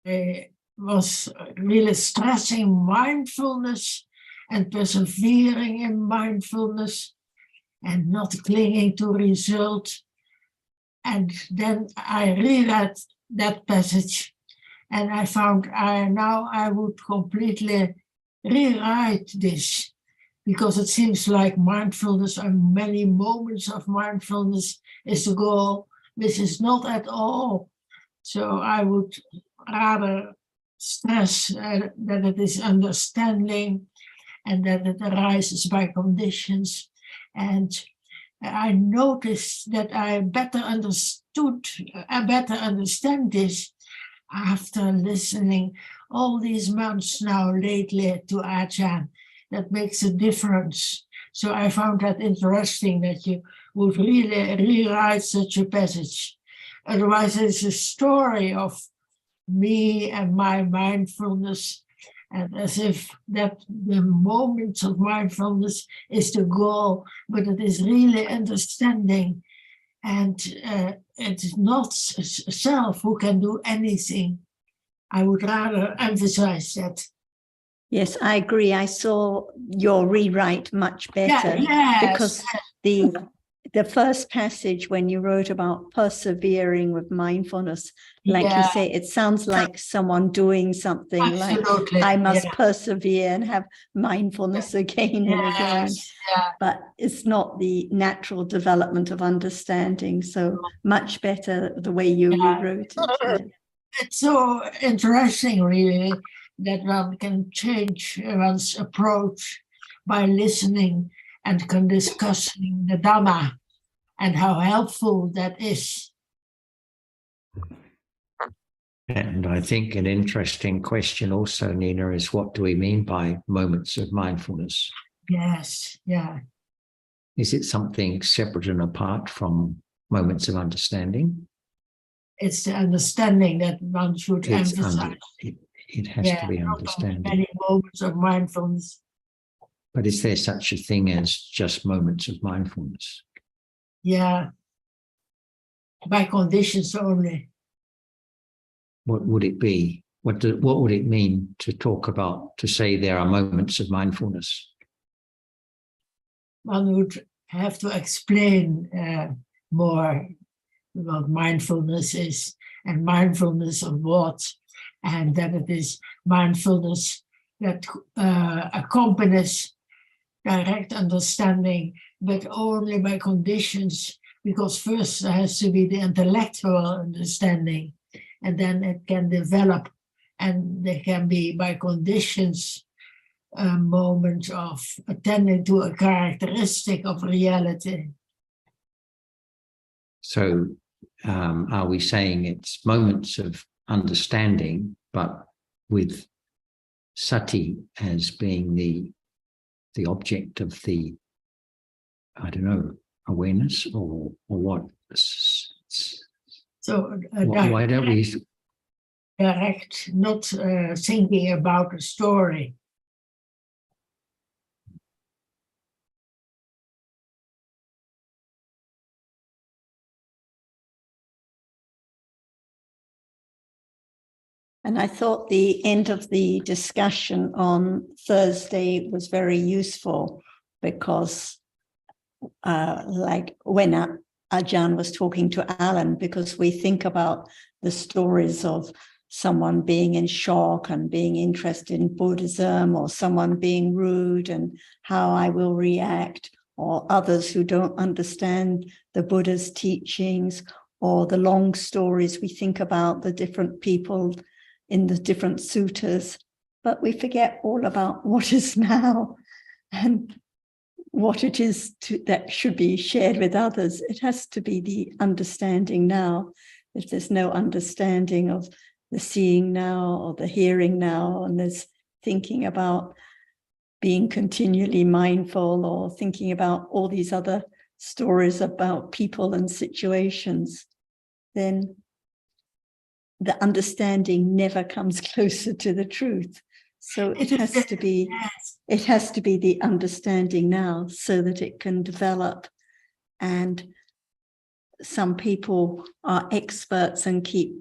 I was really stressing mindfulness and persevering in mindfulness and not clinging to results. And then I reread that passage and I found now I would completely rewrite this, because it seems like mindfulness and many moments of mindfulness is the goal, which is not at all. So I would rather stress that it is understanding and that it arises by conditions. And I noticed that I better understand this after listening all these months now lately to Ajahn. That makes a difference. So I found that interesting that you would really rewrite such a passage. Otherwise, it's a story of me and my mindfulness, and as if that the moments of mindfulness is the goal, but it is really understanding. And it's not self who can do anything. I would rather emphasize that. Yes, I agree. I saw your rewrite much better. Yes. Because the first passage when you wrote about persevering with mindfulness, like you say, it sounds like someone doing something. Absolutely. Like I must persevere and have mindfulness again and again. But it's not the natural development of understanding. So much better the way you rewrote it. It's so interesting, really, that one can change one's approach by listening and can discussing the Dhamma and how helpful that is. And I think an interesting question also, Nina, is what do we mean by moments of mindfulness? Yes, yeah. Is it something separate and apart from moments of understanding? It's the understanding that one should emphasize. It has to be understanding. Many moments of mindfulness. But is there such a thing as just moments of mindfulness? Yeah, by conditions only. What would it be? What would it mean to talk about, to say there are moments of mindfulness? One would have to explain more what mindfulness is, and mindfulness of what, and that it is mindfulness that accompanies direct understanding, but only by conditions, because first there has to be the intellectual understanding, and then it can develop, and there can be by conditions a moment of attending to a characteristic of reality. So are we saying it's moments of understanding, but with sati as being the object of the, I don't know, awareness or what? So why don't we direct, not thinking about a story? And I thought the end of the discussion on Thursday was very useful, because like when Ajahn was talking to Alan, because we think about the stories of someone being in shock and being interested in Buddhism, or someone being rude and how I will react, or others who don't understand the Buddha's teachings, or the long stories we think about the different people in the different suttas, but we forget all about what is now and what it is that should be shared with others. It has to be the understanding now. If there's no understanding of the seeing now or the hearing now, and there's thinking about being continually mindful, or thinking about all these other stories about people and situations, then the understanding never comes closer to the truth. So it has to be, the understanding now, so that it can develop. And some people are experts and keep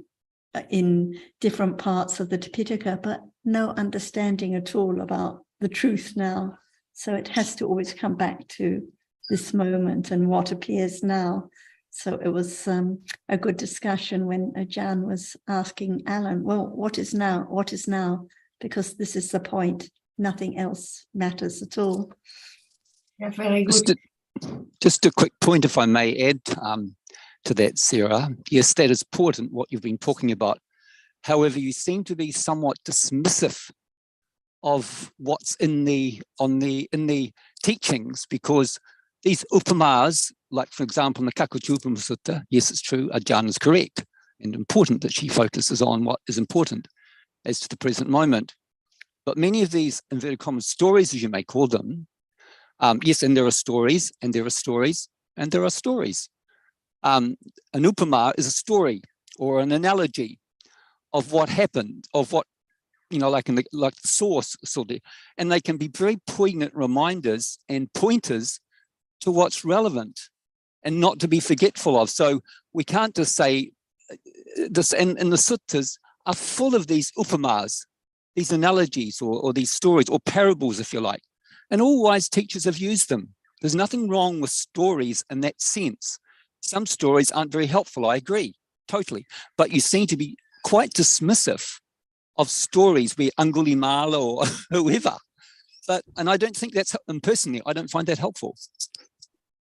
in different parts of the Tipitaka, but no understanding at all about the truth now. So it has to always come back to this moment and what appears now. So it was a good discussion when Ajahn was asking Alan, well, what is now? What is now? Because this is the point. Nothing else matters at all. Yeah, very good. Just a quick point, if I may add to that, Sarah. Yes, that is important, what you've been talking about. However, you seem to be somewhat dismissive of what's in the teachings, because these upamas, like for example in the Kakachupama Sutta, yes, it's true, Ajahn is correct and important that she focuses on what is important as to the present moment. But many of these inverted commas stories, as you may call them, yes, and there are stories, and there are stories, and there are stories. An upama is a story or an analogy of what happened, of what, like the source, sort of, and they can be very poignant reminders and pointers to what's relevant and not to be forgetful of. So we can't just say this, and the suttas are full of these upamas, these analogies or these stories or parables, if you like. And all wise teachers have used them. There's nothing wrong with stories in that sense. Some stories aren't very helpful, I agree, totally. But you seem to be quite dismissive of stories where Angulimala or whoever. And I don't think that's, and personally, I don't find that helpful.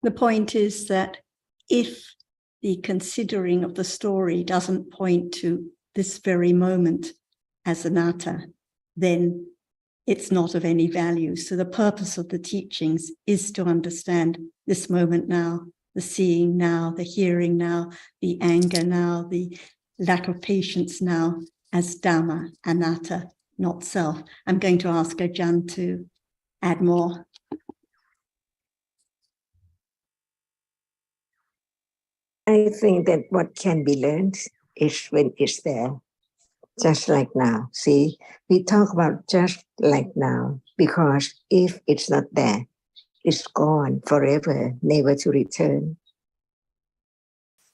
The point is that if the considering of the story doesn't point to this very moment as anatta, then it's not of any value. So the purpose of the teachings is to understand this moment now, the seeing now, the hearing now, the anger now, the lack of patience now, as Dhamma, anatta, not self. I'm going to ask Ajahn to add more. I think that what can be learned is when it's there, just like now. See, we talk about just like now, because if it's not there, it's gone forever, never to return.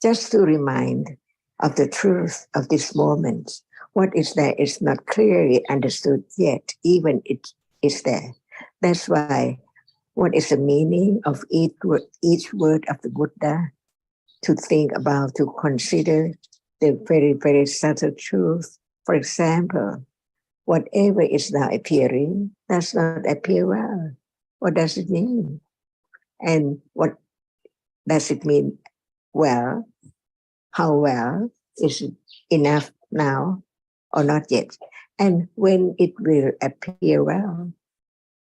Just to remind of the truth of this moment, what is there is not clearly understood yet, even it is there. That's why, what is the meaning of each word of the Buddha? To think about, to consider the very, very subtle truth. For example, whatever is now appearing does not appear well. What does it mean? And what does it mean well? How well? Is it enough now or not yet? And when it will appear well?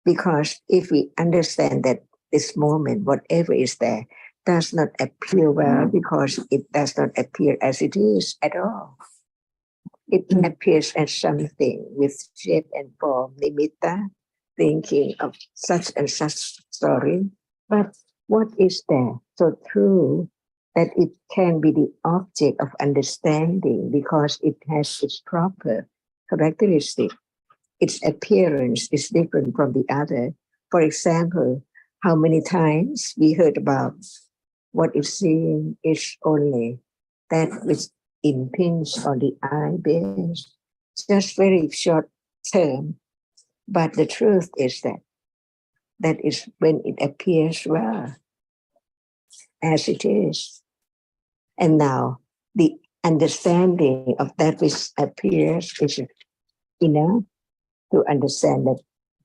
Because if we understand that this moment, whatever is there, does not appear well, because it does not appear as it is at all. It appears as something with shape and form, nimitta, thinking of such and such story. But what is there so true that it can be the object of understanding, because it has its proper characteristic. Its appearance is different from the other. For example, how many times we heard about what is seen is only that which impinges on the eye base, just very short term. But the truth is that is when it appears well, as it is. And now the understanding of that which appears is enough to understand that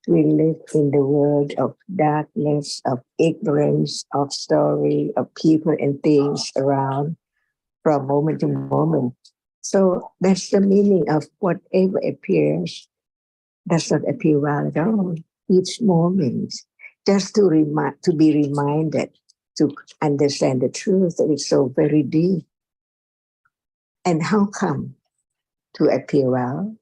we live in the world of darkness, of ignorance, of story, of people and things around from moment to moment. So that's the meaning of whatever appears does not appear well at all. Each moment, just to be reminded, to understand the truth that is so very deep. And how come to appear well?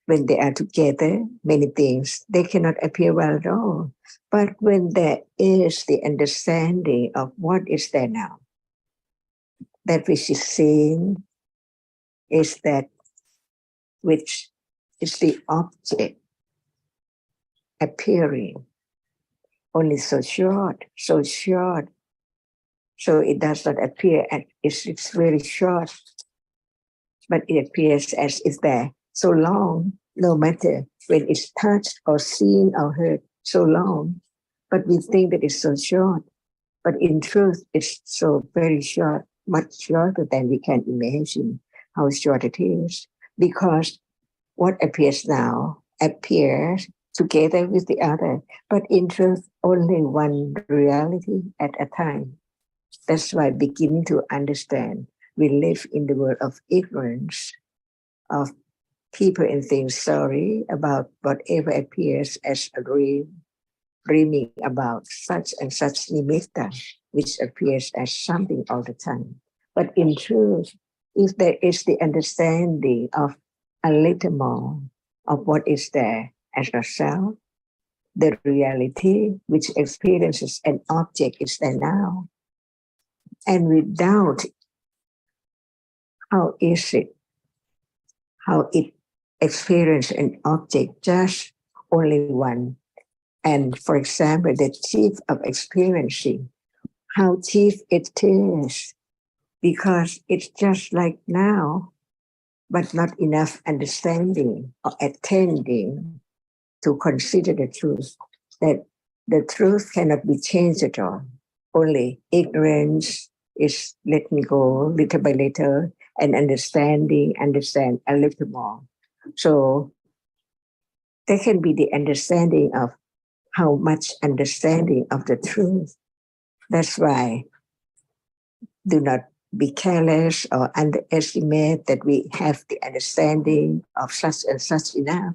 When they are together, many things, they cannot appear well at all. But when there is the understanding of what is there now, that which is seen is that which is the object appearing only so short. So it does not appear, and it's very short. but it appears as it's there so long, no matter when it's touched or seen or heard so long, but we think that it's so short. But in truth, it's so very short, much shorter than we can imagine how short it is. Because what appears now appears together with the other, but in truth, only one reality at a time. That's why beginning to understand, we live in the world of ignorance, of people and things sorry about whatever appears as a dream, dreaming about such and such nimitta, which appears as something all the time. But in truth, if there is the understanding of a little more of what is there as a self, the reality which experiences an object is there now. And without, how is it? How it experiences an object, just only one. And for example, the chief of experiencing, how chief it is, because it's just like now, but not enough understanding or attending to consider the truth, that the truth cannot be changed at all. Only ignorance is letting go little by little, and understand a little more. So there can be the understanding of how much understanding of the truth. That's why do not be careless or underestimate that we have the understanding of such and such enough.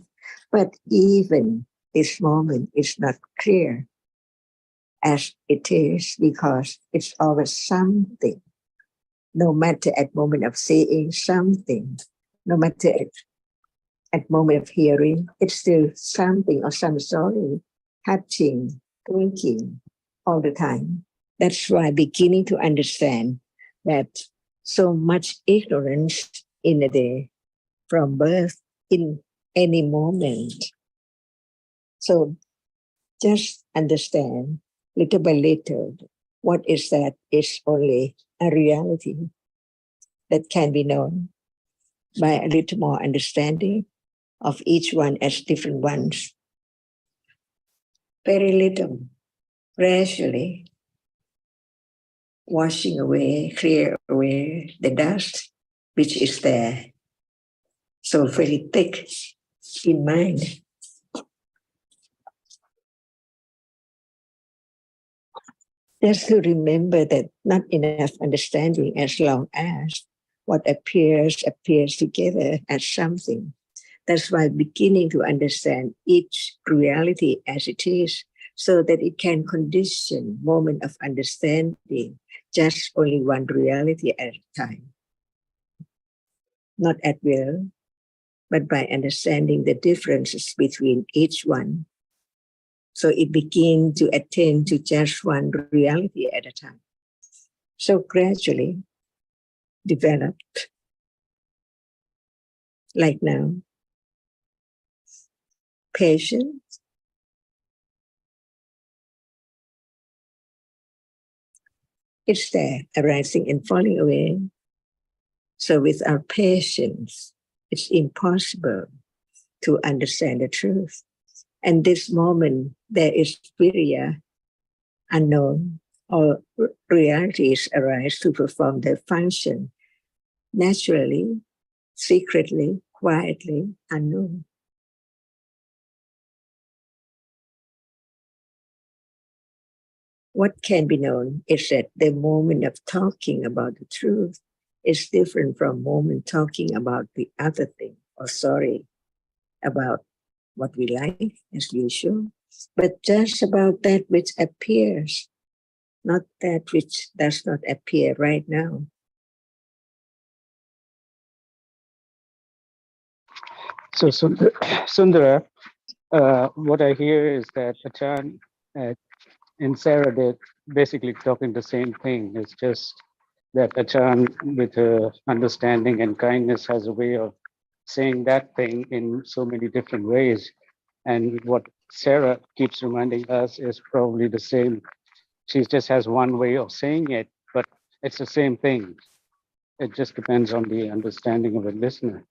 But even this moment is not clear as it is, because it's always something. No matter at moment of seeing something, no matter at moment of hearing, it's still something or some story, touching, thinking all the time. That's why beginning to understand that so much ignorance in a day from birth in any moment. So just understand little by little what is that is only a reality that can be known by a little more understanding of each one as different ones. Very little, gradually washing away, clear away the dust which is there. So very thick in mind. Just to remember that not enough understanding as long as what appears together as something. That's why beginning to understand each reality as it is, so that it can condition moment of understanding just only one reality at a time. Not at will, but by understanding the differences between each one. So it begins to attend to just one reality at a time. So gradually developed, like now, patience, it's there, arising and falling away. So without patience, it's impossible to understand the truth. And this moment, there is virya, unknown, or realities arise to perform their function naturally, secretly, quietly, unknown. What can be known is that the moment of talking about the truth is different from moment talking about the other thing, or sorry, about what we like as usual, but just about that which appears, not that which does not appear right now. So Sundara, what I hear is that Achan and Sarah, they're basically talking the same thing. It's just that Achan, with her understanding and kindness, has a way of saying that thing in so many different ways. And what Sarah keeps reminding us is probably the same. She just has one way of saying it, but it's the same thing. It just depends on the understanding of the listener.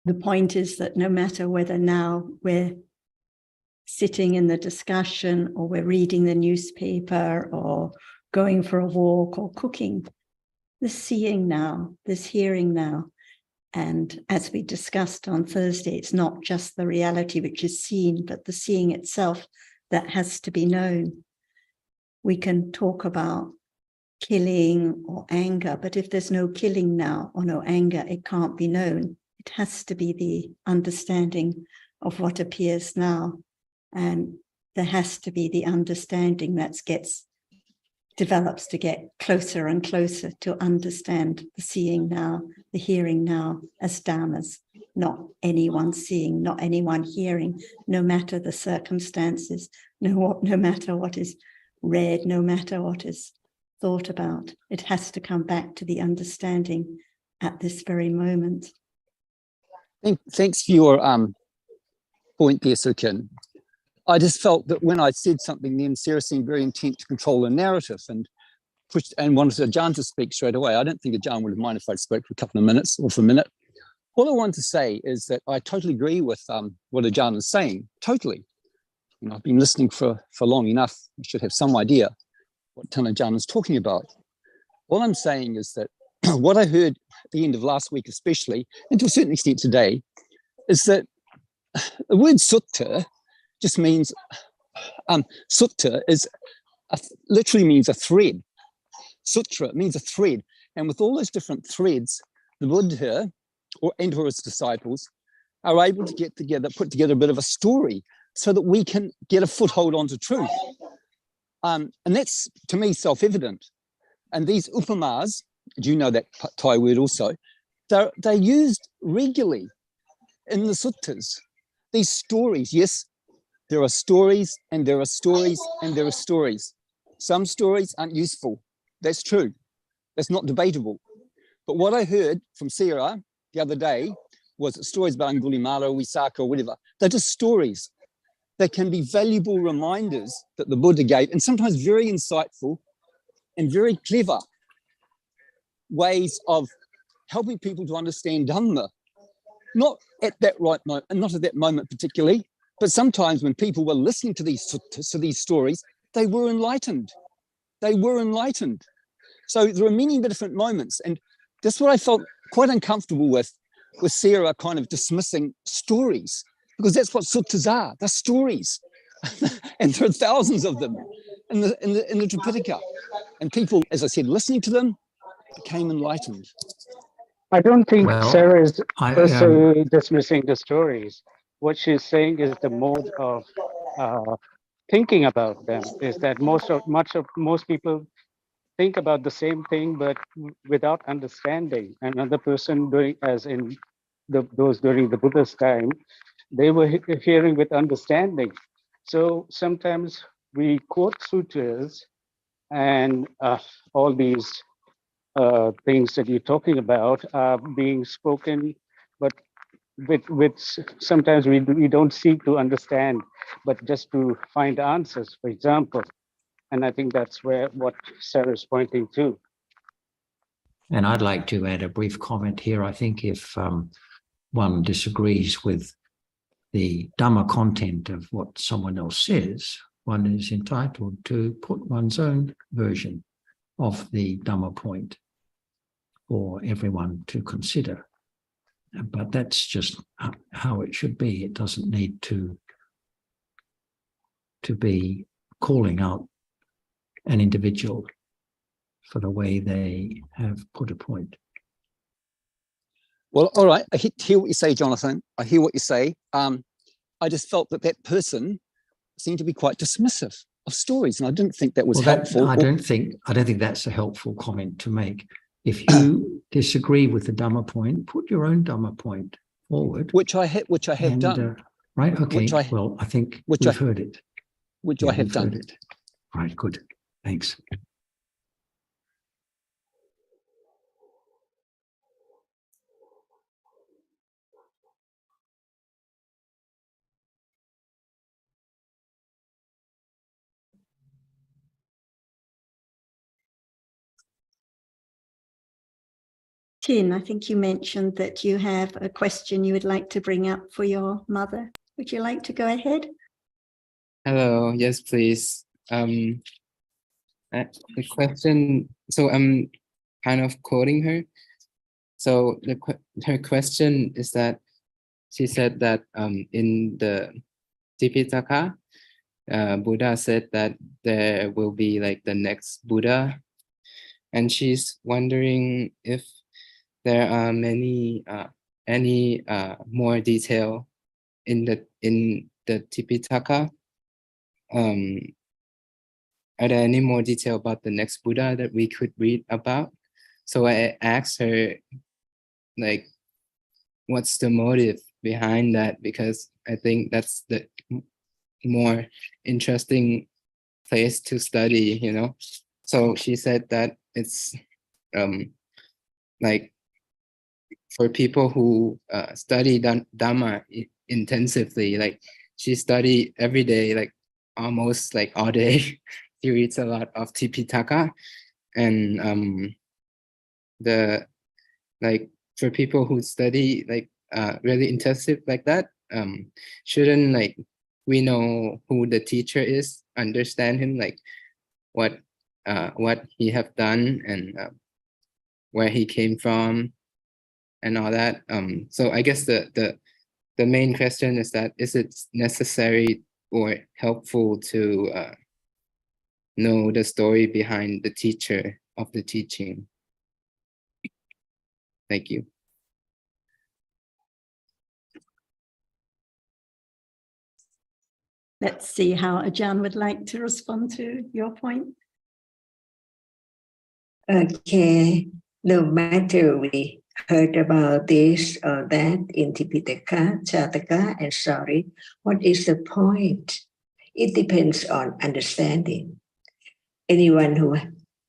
The point is that no matter whether now we're sitting in the discussion or we're reading the newspaper or going for a walk or cooking, there's seeing now, there's hearing now. And as we discussed on Thursday, it's not just the reality which is seen, but the seeing itself that has to be known. We can talk about killing or anger, but if there's no killing now or no anger, it can't be known. It has to be the understanding of what appears now. And there has to be the understanding that develops to get closer and closer to understand the seeing now, the hearing now as dhammas, not anyone seeing, not anyone hearing, no matter the circumstances, no matter what is read, no matter what is thought about. It has to come back to the understanding at this very moment. Thanks for your point there, Sukin. I just felt that when I said something, then Sarah seemed very intent to control the narrative and wanted Ajahn to speak straight away. I don't think Ajahn would have minded if I spoke for a couple of minutes or for a minute. All I wanted to say is that I totally agree with what Ajahn is saying, totally. You know, I've been listening for long enough. I should have some idea what Ajahn is talking about. All I'm saying is that what I heard at the end of last week especially, and to a certain extent today, is that the word sutta just means, sutta literally means a thread. Sutra means a thread. And with all those different threads, the Buddha or his disciples are able to put together a bit of a story so that we can get a foothold onto truth. And that's, to me, self-evident. And these upamas, do you know that Thai word also? They're used regularly in the suttas. These stories, yes, there are stories and there are stories and there are stories. Some stories aren't useful. That's true. That's not debatable. But what I heard from Sarah the other day was stories about Angulimala, Wisaka, or whatever. They're just stories. They can be valuable reminders that the Buddha gave, and sometimes very insightful and very clever ways of helping people to understand Dhamma. Not at that right moment, and not at that moment particularly, but sometimes when people were listening to these stories, they were enlightened. They were enlightened. So there are many different moments, and that's what I felt quite uncomfortable with Sarah kind of dismissing stories, because that's what suttas are. They're stories, and there are thousands of them in the Tripitaka. And people, as I said, listening to them became enlightened. I don't think Well, Sarah is per se dismissing the stories. What she's saying is the mode of thinking about them is that most people think about the same thing, but without understanding. Another person doing, as in those during the Buddha's time, they were hearing with understanding. So sometimes we quote sutras and all these things that you're talking about are being spoken, but with sometimes we don't seek to understand, but just to find answers, for example. And I think that's what Sarah's pointing to. And I'd like to add a brief comment here. I think if one disagrees with the Dhamma content of what someone else says, one is entitled to put one's own version of the Dhamma point for everyone to consider. But that's just how it should be. It doesn't need to be calling out an individual for the way they have put a point. Well, all right, I hear what you say, Jonathan. I hear what you say. I just felt that person seemed to be quite dismissive of stories, and I didn't think that was helpful. I don't think that's a helpful comment to make. If you disagree with the Dhamma point, put your own Dhamma point forward. Which I have done. Right, okay. Well, I think we've heard it. Which I have done. Right, good. Thanks. Tin, I think you mentioned that you have a question you would like to bring up for your mother. Would you like to go ahead? Hello, yes, please. The question, so I'm kind of quoting her. So her question is that she said that in the Tipitaka, Buddha said that there will be like the next Buddha, and she's wondering if there are any more detail in the Tipitaka. Are there any more detail about the next Buddha that we could read about? So I asked her, like, what's the motive behind that? Because I think that's the more interesting place to study, you know? So she said that it's like for people who study Dhamma intensively, like she studied every day, like almost like all day. She reads a lot of Tipitaka, and the like for people who study like really intensive like that, shouldn't like we know who the teacher is, understand him, like what he have done and where he came from and all that. So I guess the main question is that is it necessary or helpful to know the story behind the teacher of the teaching? Thank you. Let's see how Ajahn would like to respond to your point. Okay, no matter we heard about this or that in Tipitaka, Jataka, and Sari, what is the point? It depends on understanding. Anyone who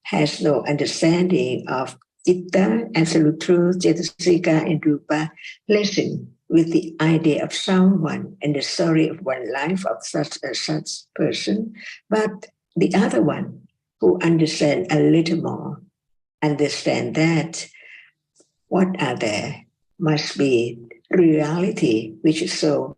has no understanding of Citta, absolute truth, Cetasika, and Rupa, listen with the idea of someone and the story of one life of such person, but the other one who understand a little more, understand that what are there must be reality, which is so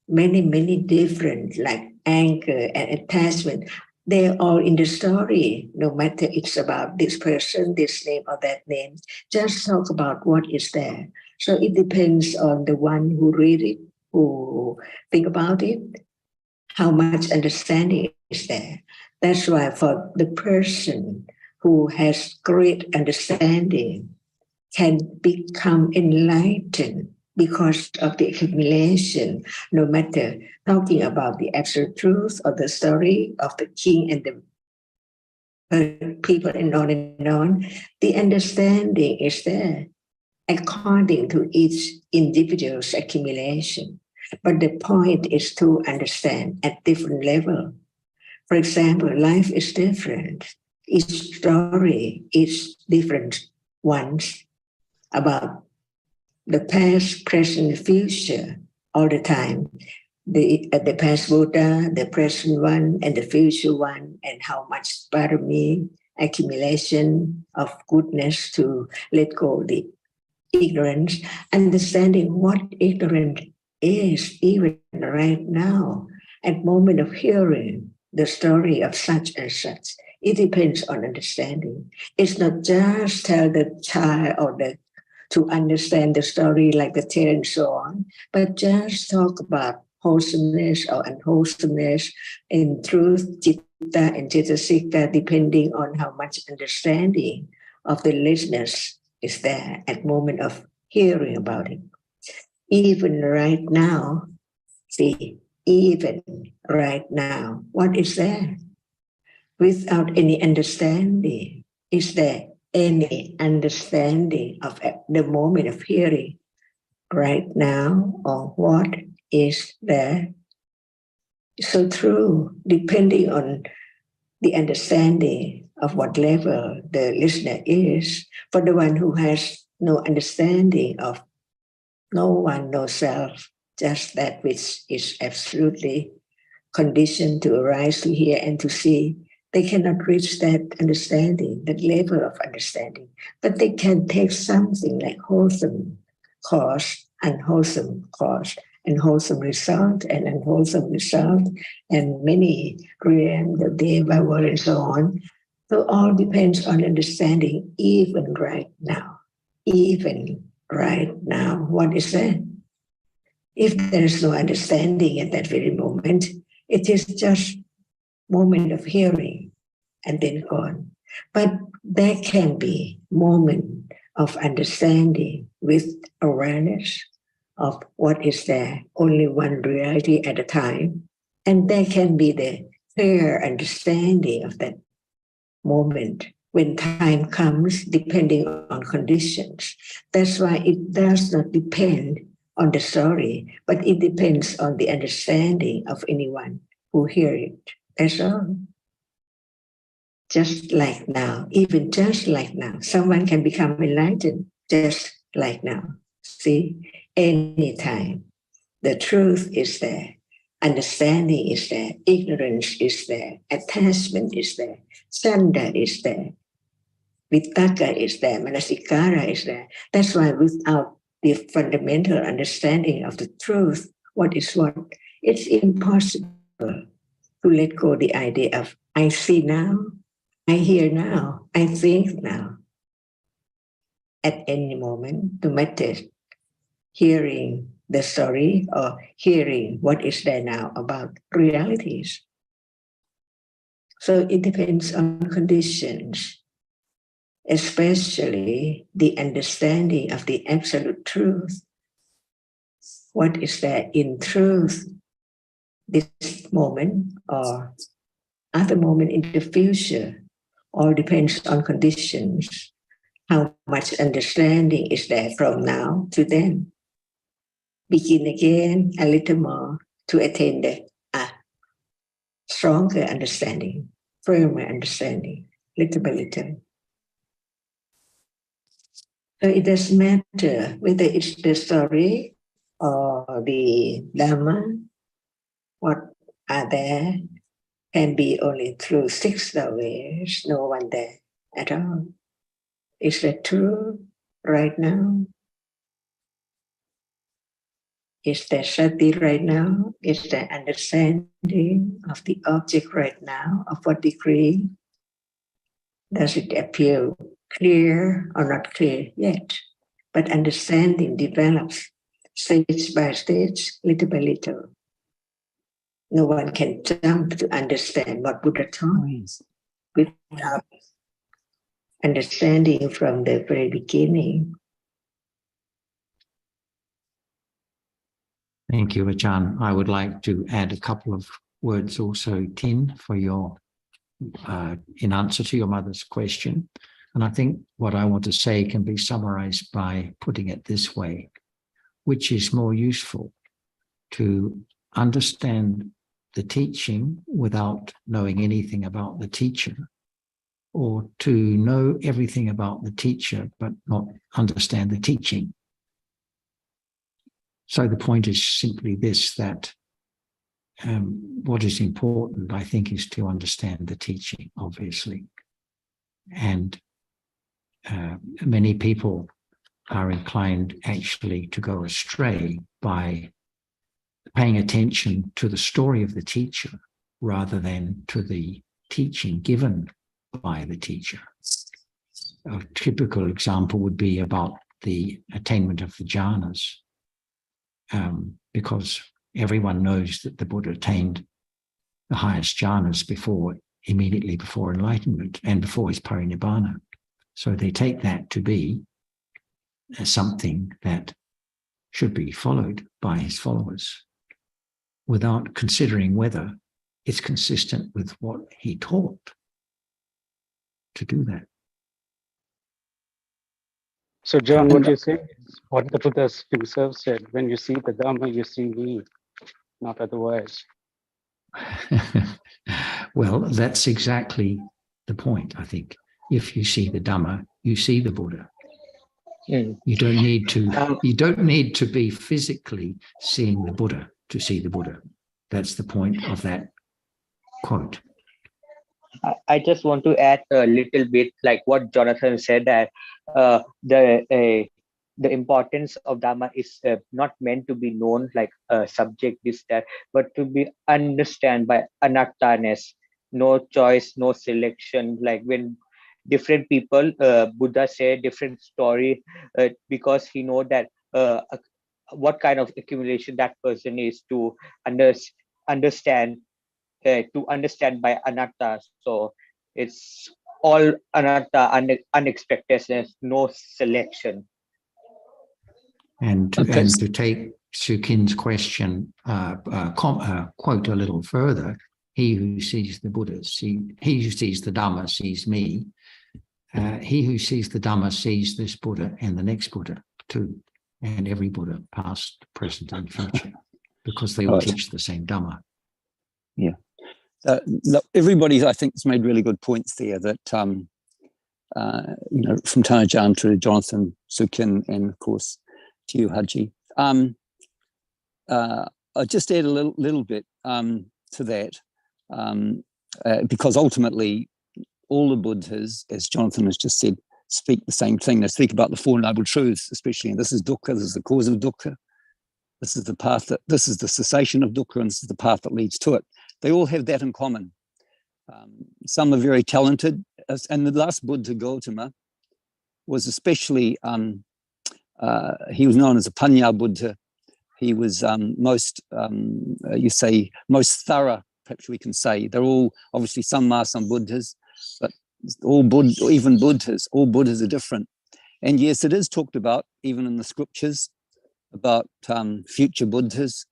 many different, like anger and attachment. They're all in the story, no matter it's about this person, this name or that name. Just talk about what is there. So it depends on the one who read it, who think about it, how much understanding is there. That's why for the person who has great understanding can become enlightened because of the accumulation, no matter talking about the absolute truth or the story of the king and the people and on, the understanding is there according to each individual's accumulation. But the point is to understand at different level. For example, life is different. Each story is different ones about the past, present, future all the time. The past Buddha, the present one, and the future one, and how much parami, accumulation of goodness to let go the ignorance, understanding what ignorance is even right now, at moment of hearing the story of such and such. It depends on understanding. It's not just tell the child or to understand the story like the tale and so on, but just talk about wholesomeness or unwholesomeness in truth, citta and cetasika, depending on how much understanding of the listeners is there at moment of hearing about it. Even right now, see, even right now, what is there? Without any understanding, is there any understanding of the moment of hearing right now, or what is there? So true, depending on the understanding of what level the listener is. For the one who has no understanding of no one, no self, just that which is absolutely conditioned to arise, to hear, and to see, They cannot reach that understanding, that level of understanding, but they can take something like wholesome cause, unwholesome cause, and wholesome result, and unwholesome result, and many realm, the deva world, and so on. So all depends on understanding, even right now. Even right now. What is that? If there is no understanding at that very moment, it is just moment of hearing and then gone. But there can be moment of understanding with awareness of what is there, only one reality at a time. And there can be the clear understanding of that moment when time comes, depending on conditions. That's why it does not depend on the story, but it depends on the understanding of anyone who hear it. That's all. Just like now, even just like now, someone can become enlightened just like now. See, anytime. The truth is there. Understanding is there. Ignorance is there. Attachment is there. Sanda is there. Vitaka is there. Manasikara is there. That's why without the fundamental understanding of the truth, what is what, it's impossible to let go the idea of I see now, I hear now, I think now. At any moment, no matter hearing the story or hearing what is there now about realities. So it depends on conditions, especially the understanding of the absolute truth. What is there in truth this moment or other moment in the future? All depends on conditions. How much understanding is there from now to then? Begin again a little more to attain the stronger understanding, firmer understanding, little by little. So it doesn't matter whether it's the story or the Dhamma, what are there can be only through 6 ways, no one there at all. Is that true right now? Is there sati right now? Is there understanding of the object right now, of what degree? Does it appear clear or not clear yet? But understanding develops stage by stage, little by little. No one can jump to understand what Buddha taught without understanding from the very beginning. Thank you, Ajahn. I would like to add a couple of words also, Tin, for your in answer to your mother's question. And I think what I want to say can be summarized by putting it this way: which is more useful, to understand the teaching without knowing anything about the teacher, or to know everything about the teacher but not understand the teaching? So the point is simply this, that what is important, I think, is to understand the teaching, obviously. And many people are inclined actually to go astray by paying attention to the story of the teacher rather than to the teaching given by the teacher. A typical example would be about the attainment of the jhanas, because everyone knows that the Buddha attained the highest jhanas immediately before enlightenment and before his parinibbana. So they take that to be something that should be followed by his followers, without considering whether it's consistent with what he taught to do that. So, John, what you say is what the Buddha himself said: when you see the Dhamma, you see me, not otherwise. Well, that's exactly the point, I think. If you see the Dhamma, you see the Buddha. You don't need to be physically seeing the Buddha to see the Buddha. That's the point of that quote. I just want to add a little bit like what Jonathan said, that the importance of Dhamma is not meant to be known like a subject, this, that, but to be understand by anatta-ness, no choice, no selection. Like when different people, Buddha said different story, because he know that what kind of accumulation that person is to understand, to understand by anatta. So it's all anatta, unexpectedness, no selection. And Okay. and to take Sukin's question, quote a little further, he who sees the Buddha, he who sees the Dhamma sees me. He who sees the Dhamma sees this Buddha and the next Buddha too, and every Buddha, past, present, and future, because they all Right. teach the same Dhamma. Look, everybody, I think, has made really good points there. That from Tanajan to Jonathan, Sukin, and of course to you, Haji. I'll just add a little bit to that, because ultimately all the Buddhas, as Jonathan has just said, speak the same thing. They speak about the Four Noble Truths, especially, and this is dukkha, this is the cause of dukkha, this is the path this is the cessation of dukkha, and this is the path that leads to it. They all have that in common. Some are very talented, and the last Buddha, Gautama, was especially, he was known as a Panya Buddha. He was most thorough, perhaps we can say. They're all, obviously some are some Buddhas, but all Buddhas are different. And yes, it is talked about, even in the scriptures, about future Buddhas.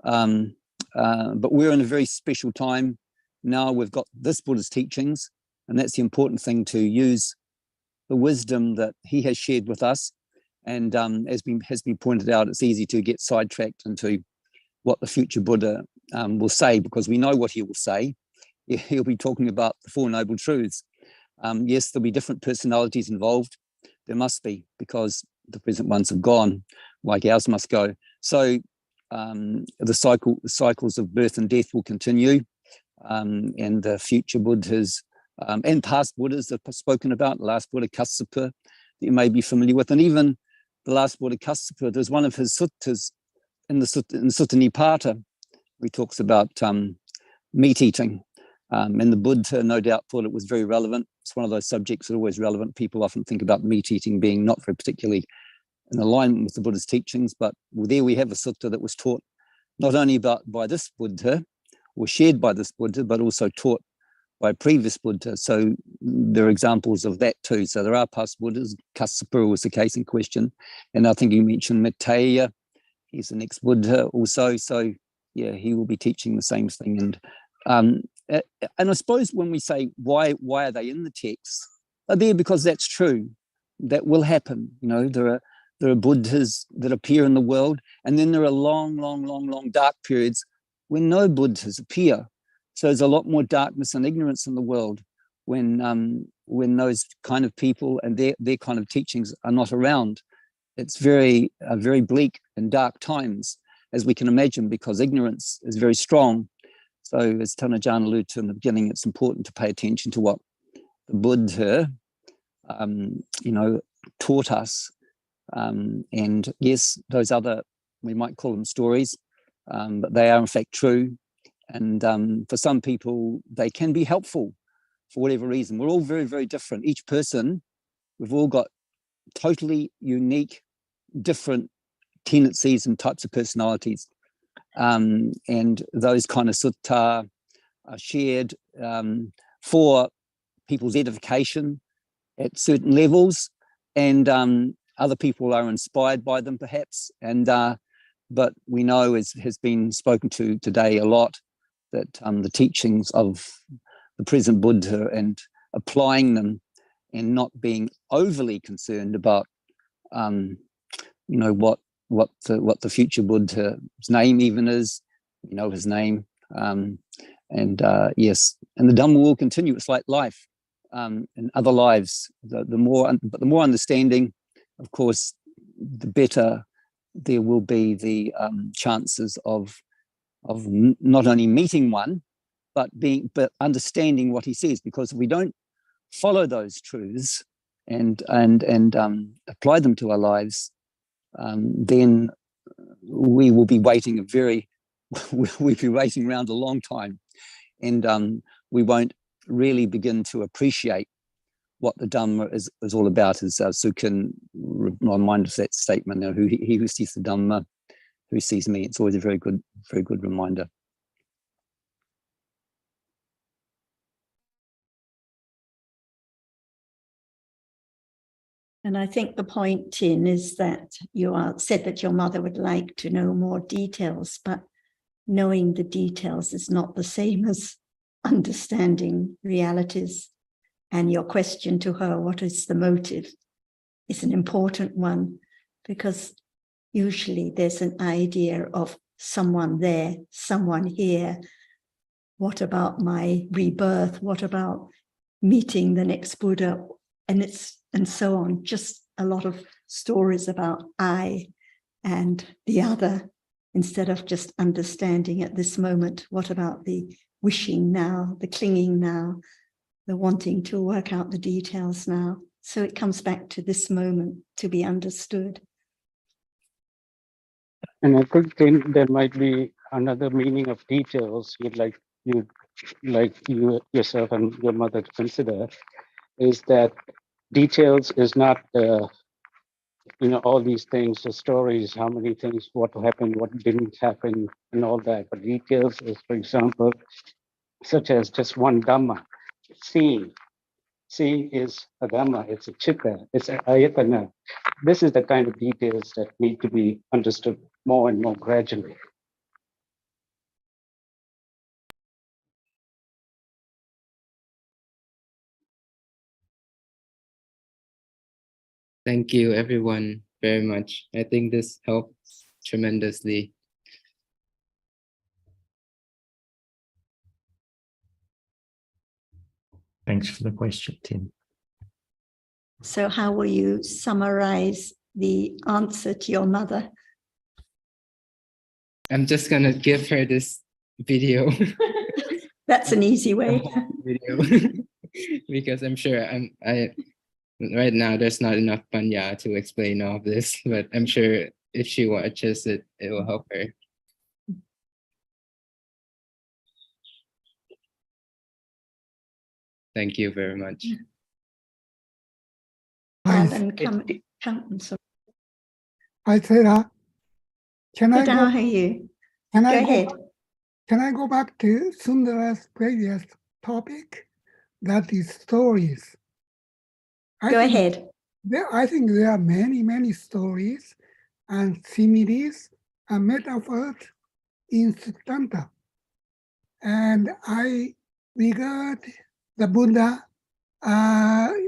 But we're in a very special time now. We've got this Buddha's teachings, and that's the important thing, to use the wisdom that he has shared with us. And as has been pointed out, it's easy to get sidetracked into what the future Buddha will say, because we know what he will say. He'll be talking about the Four Noble Truths. Yes, there'll be different personalities involved. There must be, because the present ones have gone, like ours must go. So the cycles of birth and death will continue, and the future Buddhas and past Buddhas that are spoken about, the last Buddha Kassapa, that you may be familiar with, and even the last Buddha Kassapa, there's one of his suttas in the Sutta Nipata, where he talks about meat eating, and the Buddha no doubt thought it was very relevant. It's one of those subjects that are always relevant. People often think about meat eating being not very particularly in alignment with the Buddha's teachings, but there we have a sutta that was taught not only by this Buddha, or shared by this Buddha, but also taught by previous Buddha. So there are examples of that too. So there are past Buddhas. Kassapa was the case in question, and I think you mentioned Maitreya. He's the next Buddha also. So yeah, he will be teaching the same thing. And I suppose when we say why are they in the text, they're there because that's true. That will happen. There are Buddhas that appear in the world, and then there are long dark periods when no Buddhas appear. So there's a lot more darkness and ignorance in the world when those kind of people and their kind of teachings are not around. It's very bleak and dark times, as we can imagine, because ignorance is very strong. So as Tanajan alluded to in the beginning, it's important to pay attention to what the Buddha, taught us. And yes, those other, we might call them stories, but they are in fact true. And for some people, they can be helpful for whatever reason. We're all very, very different. Each person, we've all got totally unique, different tendencies and types of personalities. And those kind of sutta are shared for people's edification at certain levels. And other people are inspired by them, perhaps. And but we know, as has been spoken to today a lot, that the teachings of the present Buddha and applying them and not being overly concerned about, what the future Buddha's name even is, his name, yes, and the Dhamma will continue. It's like life, in other lives. The more understanding, of course, the better there will be the chances of not only meeting one, but understanding what he says, because if we don't follow those truths and apply them to our lives, then we will be waiting we'll be waiting around a long time, and we won't really begin to appreciate what the Dhamma is all about. As Sukin reminded us that statement, you know, he who sees the Dhamma, who sees me. It's always a very good reminder. And I think the point, Tin, is that you said that your mother would like to know more details, but knowing the details is not the same as understanding realities. And your question to her, what is the motive, is an important one, because usually there's an idea of someone there, someone here. What about my rebirth? What about meeting the next Buddha? And so on. Just a lot of stories about I and the other, instead of just understanding at this moment. What about the wishing now, the clinging now, the wanting to work out the details now? So it comes back to this moment to be understood. And I could think there might be another meaning of details you'd like you yourself and your mother to consider, is that details is not all these things, the stories, how many things, what happened, what didn't happen, and all that. But details is, for example, such as just one Dhamma, seeing. Seeing is a Dhamma, it's a chitta, it's an ayatana. This is the kind of details that need to be understood more and more gradually. Thank you, everyone, very much. I think this helps tremendously. Thanks for the question, Tim. So how will you summarize the answer to your mother? I'm just gonna give her this video. That's an easy way. Video. Because I'm sure right now there's not enough panya to explain all of this, but I'm sure if she watches it, it will help her. Thank you very much. Hi Sarah, can I Good, go? how are you? Can Go I ahead. Can I go back to Sundara's previous topic? That is stories. Go ahead. I think there are many stories and similes and metaphors in Siddhanta. And I regard the Buddha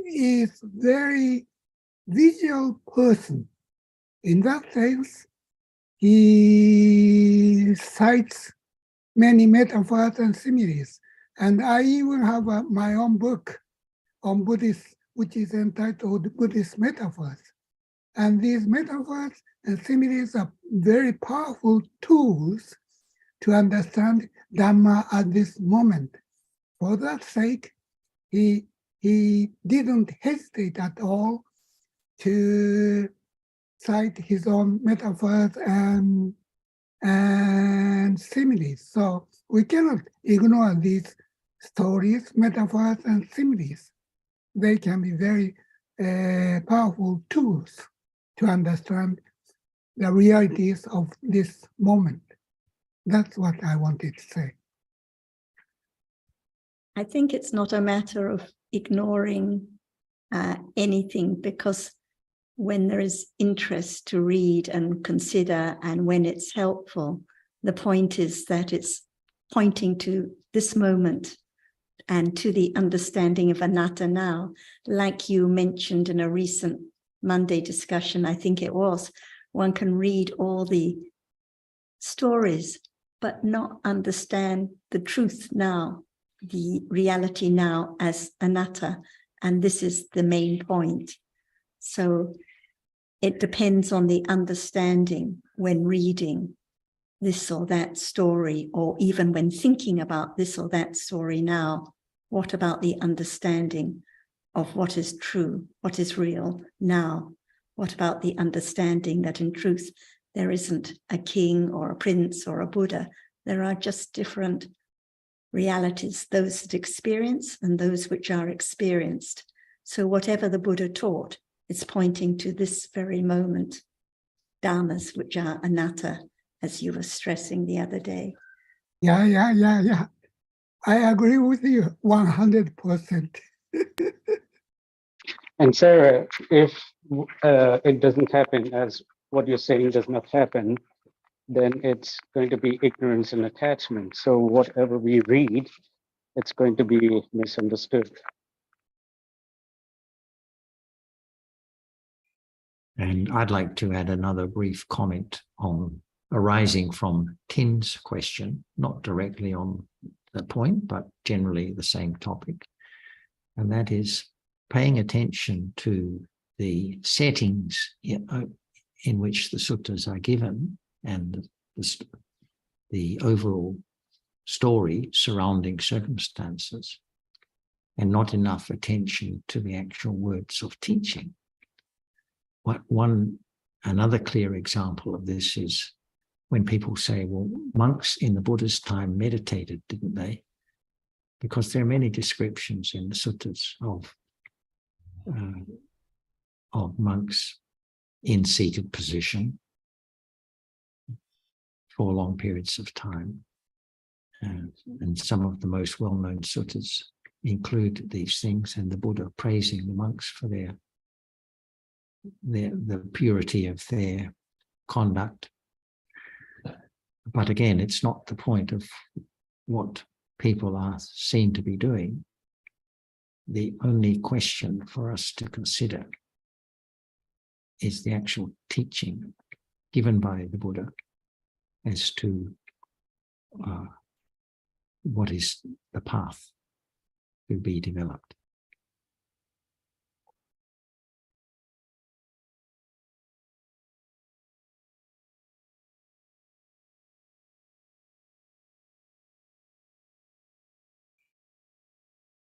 is very visual person. In that sense, he cites many metaphors and similes. And I even have my own book on Buddhist, which is entitled Buddhist Metaphors. And these metaphors and similes are very powerful tools to understand Dhamma at this moment. For that sake, he didn't hesitate at all to cite his own metaphors and similes. So we cannot ignore these stories, metaphors, and similes. They can be very powerful tools to understand the realities of this moment. That's what I wanted to say. I think it's not a matter of ignoring anything, because when there is interest to read and consider, and when it's helpful, the point is that it's pointing to this moment and to the understanding of anatta now. Like you mentioned in a recent Monday discussion, I think it was, one can read all the stories, but not understand the truth now, the reality now as anatta. And this is the main point. So it depends on the understanding when reading. this or that story, or even when thinking about this or that story now, what about the understanding of what is true, what is real now? What about the understanding that in truth, there isn't a king or a prince or a Buddha? There are just different realities, those that experience and those which are experienced. So whatever the Buddha taught, it's pointing to this very moment, dhammas, which are anatta, as you were stressing the other day. Yeah. I agree with you 100%. And Sarah, if it doesn't happen as what you're saying does not happen, then it's going to be ignorance and attachment. So whatever we read, it's going to be misunderstood. And I'd like to add another brief comment on arising from Tin's question, not directly on the point, but generally the same topic. And that is paying attention to the settings in which the suttas are given and the overall story surrounding circumstances, and not enough attention to the actual words of teaching. Another clear example of this is when people say, well, monks in the Buddha's time meditated, didn't they? Because there are many descriptions in the suttas of monks in seated position for long periods of time. And some of the most well-known suttas include these things, and the Buddha praising the monks for the purity of their conduct. But again, it's not the point of what people are seen to be doing. The only question for us to consider is the actual teaching given by the Buddha as to what is the path to be developed.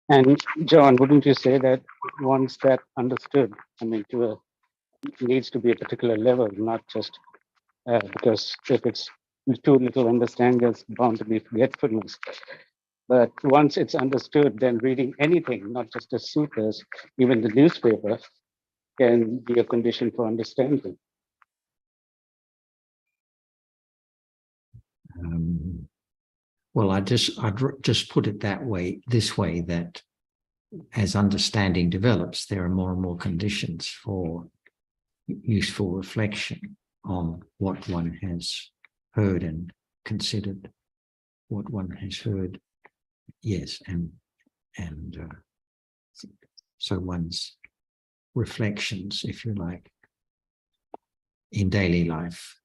And John, wouldn't you say that once that understood, I mean, needs to be a particular level, not just because if it's too little understanding, there's bound to be forgetfulness. But once it's understood, then reading anything, not just the sutras, even the newspaper, can be a condition for understanding. Well, I'd just put it this way, that as understanding develops, there are more and more conditions for useful reflection on what one has heard and considered, what one has heard, yes, and so one's reflections, if you like, in daily life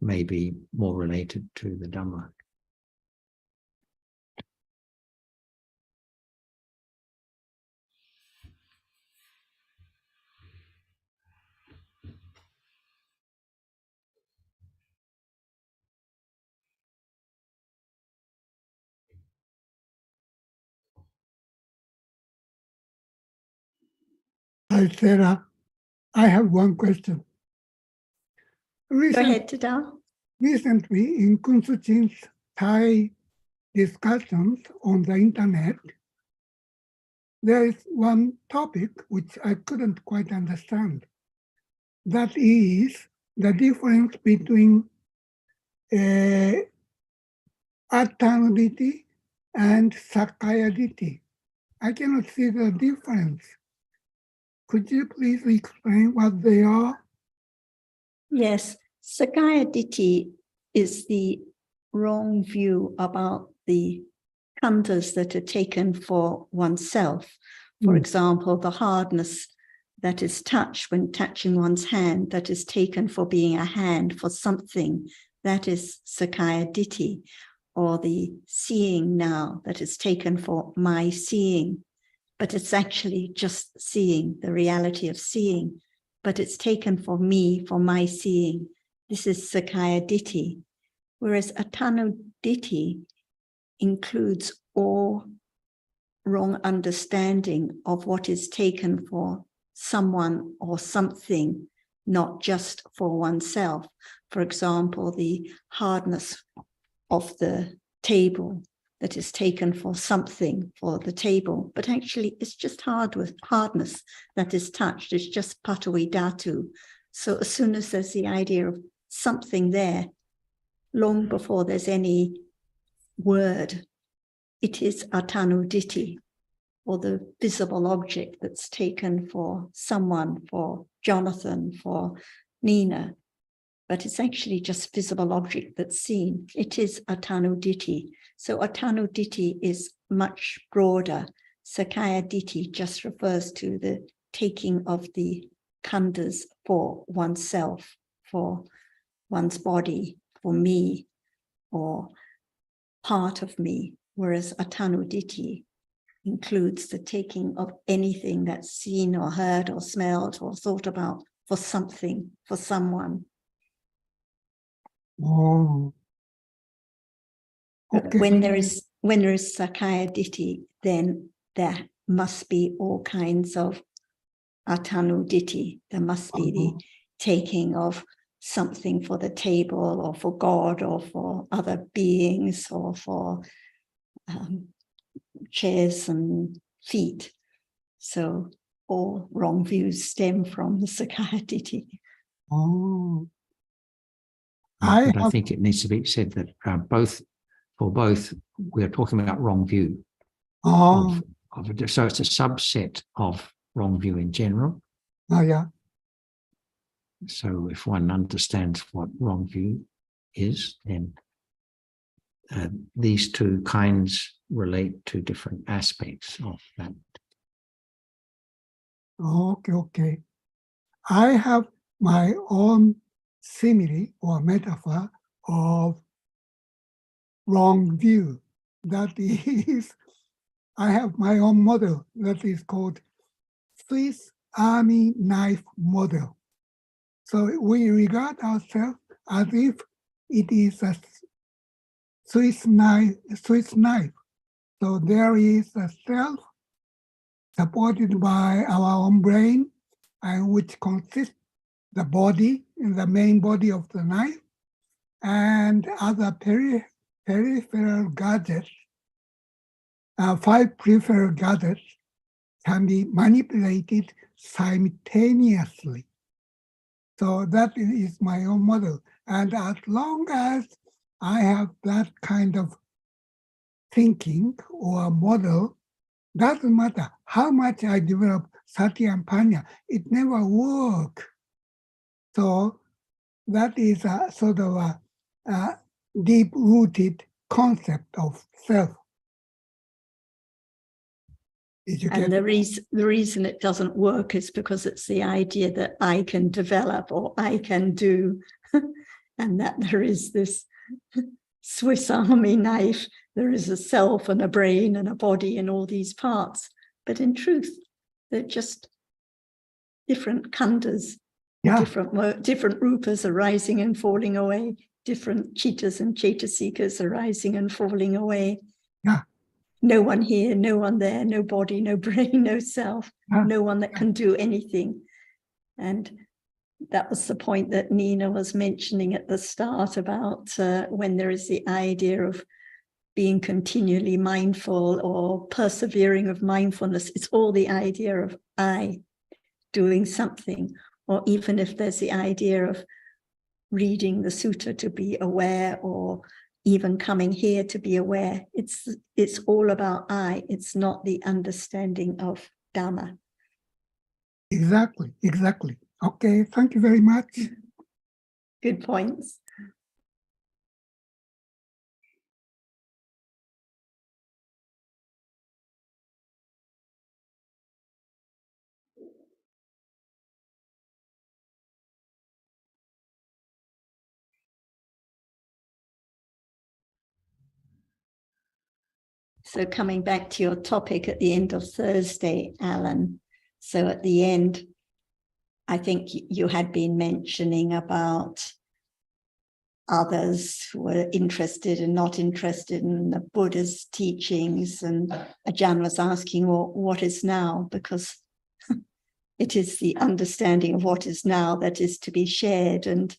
may be more related to the Dhamma. Hi, Sarah. I have one question. Go ahead, Tadao. Recently, in Kun Su Chin's Thai discussions on the internet, there is one topic which I couldn't quite understand. That is the difference between Attanaditi and Sakayaditi. I cannot see the difference. Could you please explain what they are? Yes, Sakayaditi is the wrong view about the khandhas that are taken for oneself. For example, the hardness that is touched when touching one's hand, that is taken for being a hand for something, that is Sakayaditi. Or the seeing now, that is taken for my seeing, but it's actually just seeing, the reality of seeing, but it's taken for me, for my seeing. This is Sakaya Ditti, whereas Atanu Ditti includes all wrong understanding of what is taken for someone or something, not just for oneself. For example, the hardness of the table that is taken for something for the table, but actually it's just hardness that is touched. It's just patui dhatu. So as soon as there's the idea of something there, long before there's any word, it is Atanu Ditti, or the visible object that's taken for someone, for Jonathan, for Nina, but it's actually just visible object that's seen. It is Atanu Ditti. So Atanu Ditti is much broader. Sakaya Ditti just refers to the taking of the khandhas for oneself, for one's body, for me, or part of me, whereas Atanu Ditti includes the taking of anything that's seen or heard or smelled or thought about for something, for someone. Oh. Okay. When there is Sakaya Ditti, then there must be all kinds of Atanu Ditti. There must be the taking of something for the table or for God or for other beings or for chairs and feet. So all wrong views stem from the Sakaya Ditti. Oh. But I think it needs to be said that for both, we're talking about wrong view. Oh. So it's a subset of wrong view in general. Oh, yeah. So if one understands what wrong view is, then these two kinds relate to different aspects of that. Okay, okay. I have my own simile or metaphor of wrong view. That is, I have my own model that is called Swiss Army knife model. So we regard ourselves as if it is a Swiss knife. So there is a self supported by our own brain, and which consists the body, the main body of the knife, and other peripheral gadgets. 5 peripheral gadgets can be manipulated simultaneously. So that is my own model. And as long as I have that kind of thinking or model, doesn't matter how much I develop sati and panya, it never works. So that is a sort of a deep-rooted concept of self. And the reason it doesn't work is because it's the idea that I can develop or I can do, and that there is this Swiss Army knife, there is a self and a brain and a body and all these parts. But in truth, they're just different khandhas, different rupas arising and falling away, different chittas and chaitasikas arising and falling away. Yeah. No one here, no one there, no body, no brain, no self, no one that can do anything. And that was the point that Nina was mentioning at the start about when there is the idea of being continually mindful or persevering of mindfulness. It's all the idea of I doing something, or even if there's the idea of reading the sutta to be aware, or even coming here to be aware, it's all about I. It's not the understanding of Dhamma. Exactly. Okay, thank you very much. Good points. So coming back to your topic at the end of Thursday, Alan. So at the end, I think you had been mentioning about others who were interested and not interested in the Buddha's teachings. And Ajahn was asking, well, what is now? Because it is the understanding of what is now that is to be shared. And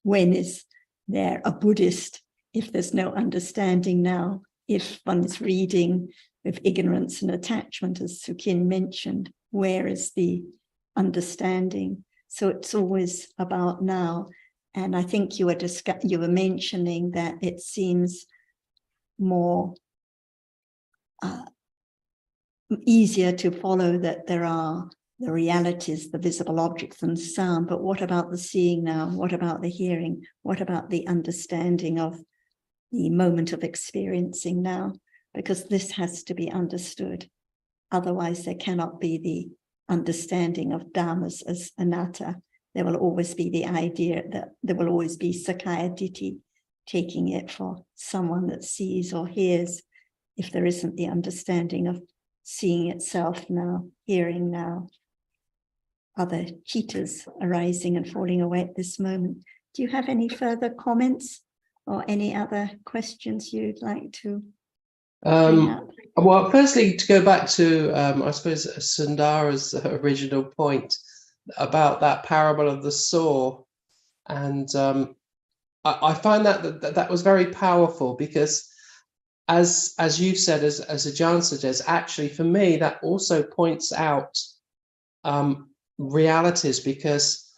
when is there a Buddhist if there's no understanding now? If one is reading with ignorance and attachment, as Sukin mentioned, where is the understanding? So it's always about now. And I think you were mentioning that it seems more easier to follow that there are the realities, the visible objects and sound, but what about the seeing now? What about the hearing? What about the understanding of the moment of experiencing now? Because this has to be understood. Otherwise, there cannot be the understanding of dhammas as anatta. There will always be the idea that there will always be Sakaya Ditti, taking it for someone that sees or hears, if there isn't the understanding of seeing itself now, hearing now, other chittas arising and falling away at this moment. Do you have any further comments or any other questions you'd like to bring up? Well, firstly, to go back to, I suppose, Sundara's original point about that parable of the saw. And I find that was very powerful, because as you've said, as Ajahn suggests, actually for me, that also points out realities, because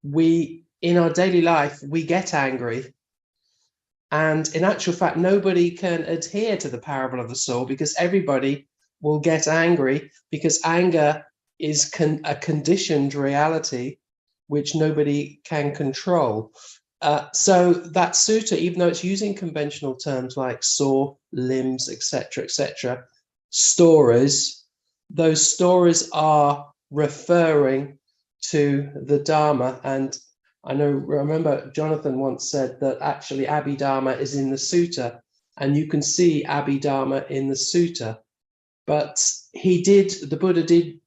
we, in our daily life, we get angry. And in actual fact, nobody can adhere to the parable of the saw, because everybody will get angry, because anger is a conditioned reality which nobody can control. So that sutta, even though it's using conventional terms like saw, limbs, etc., stories, those stories are referring to the Dharma. And I remember Jonathan once said that actually Abhidharma is in the sutta, and you can see Abhidharma in the sutta. But the Buddha did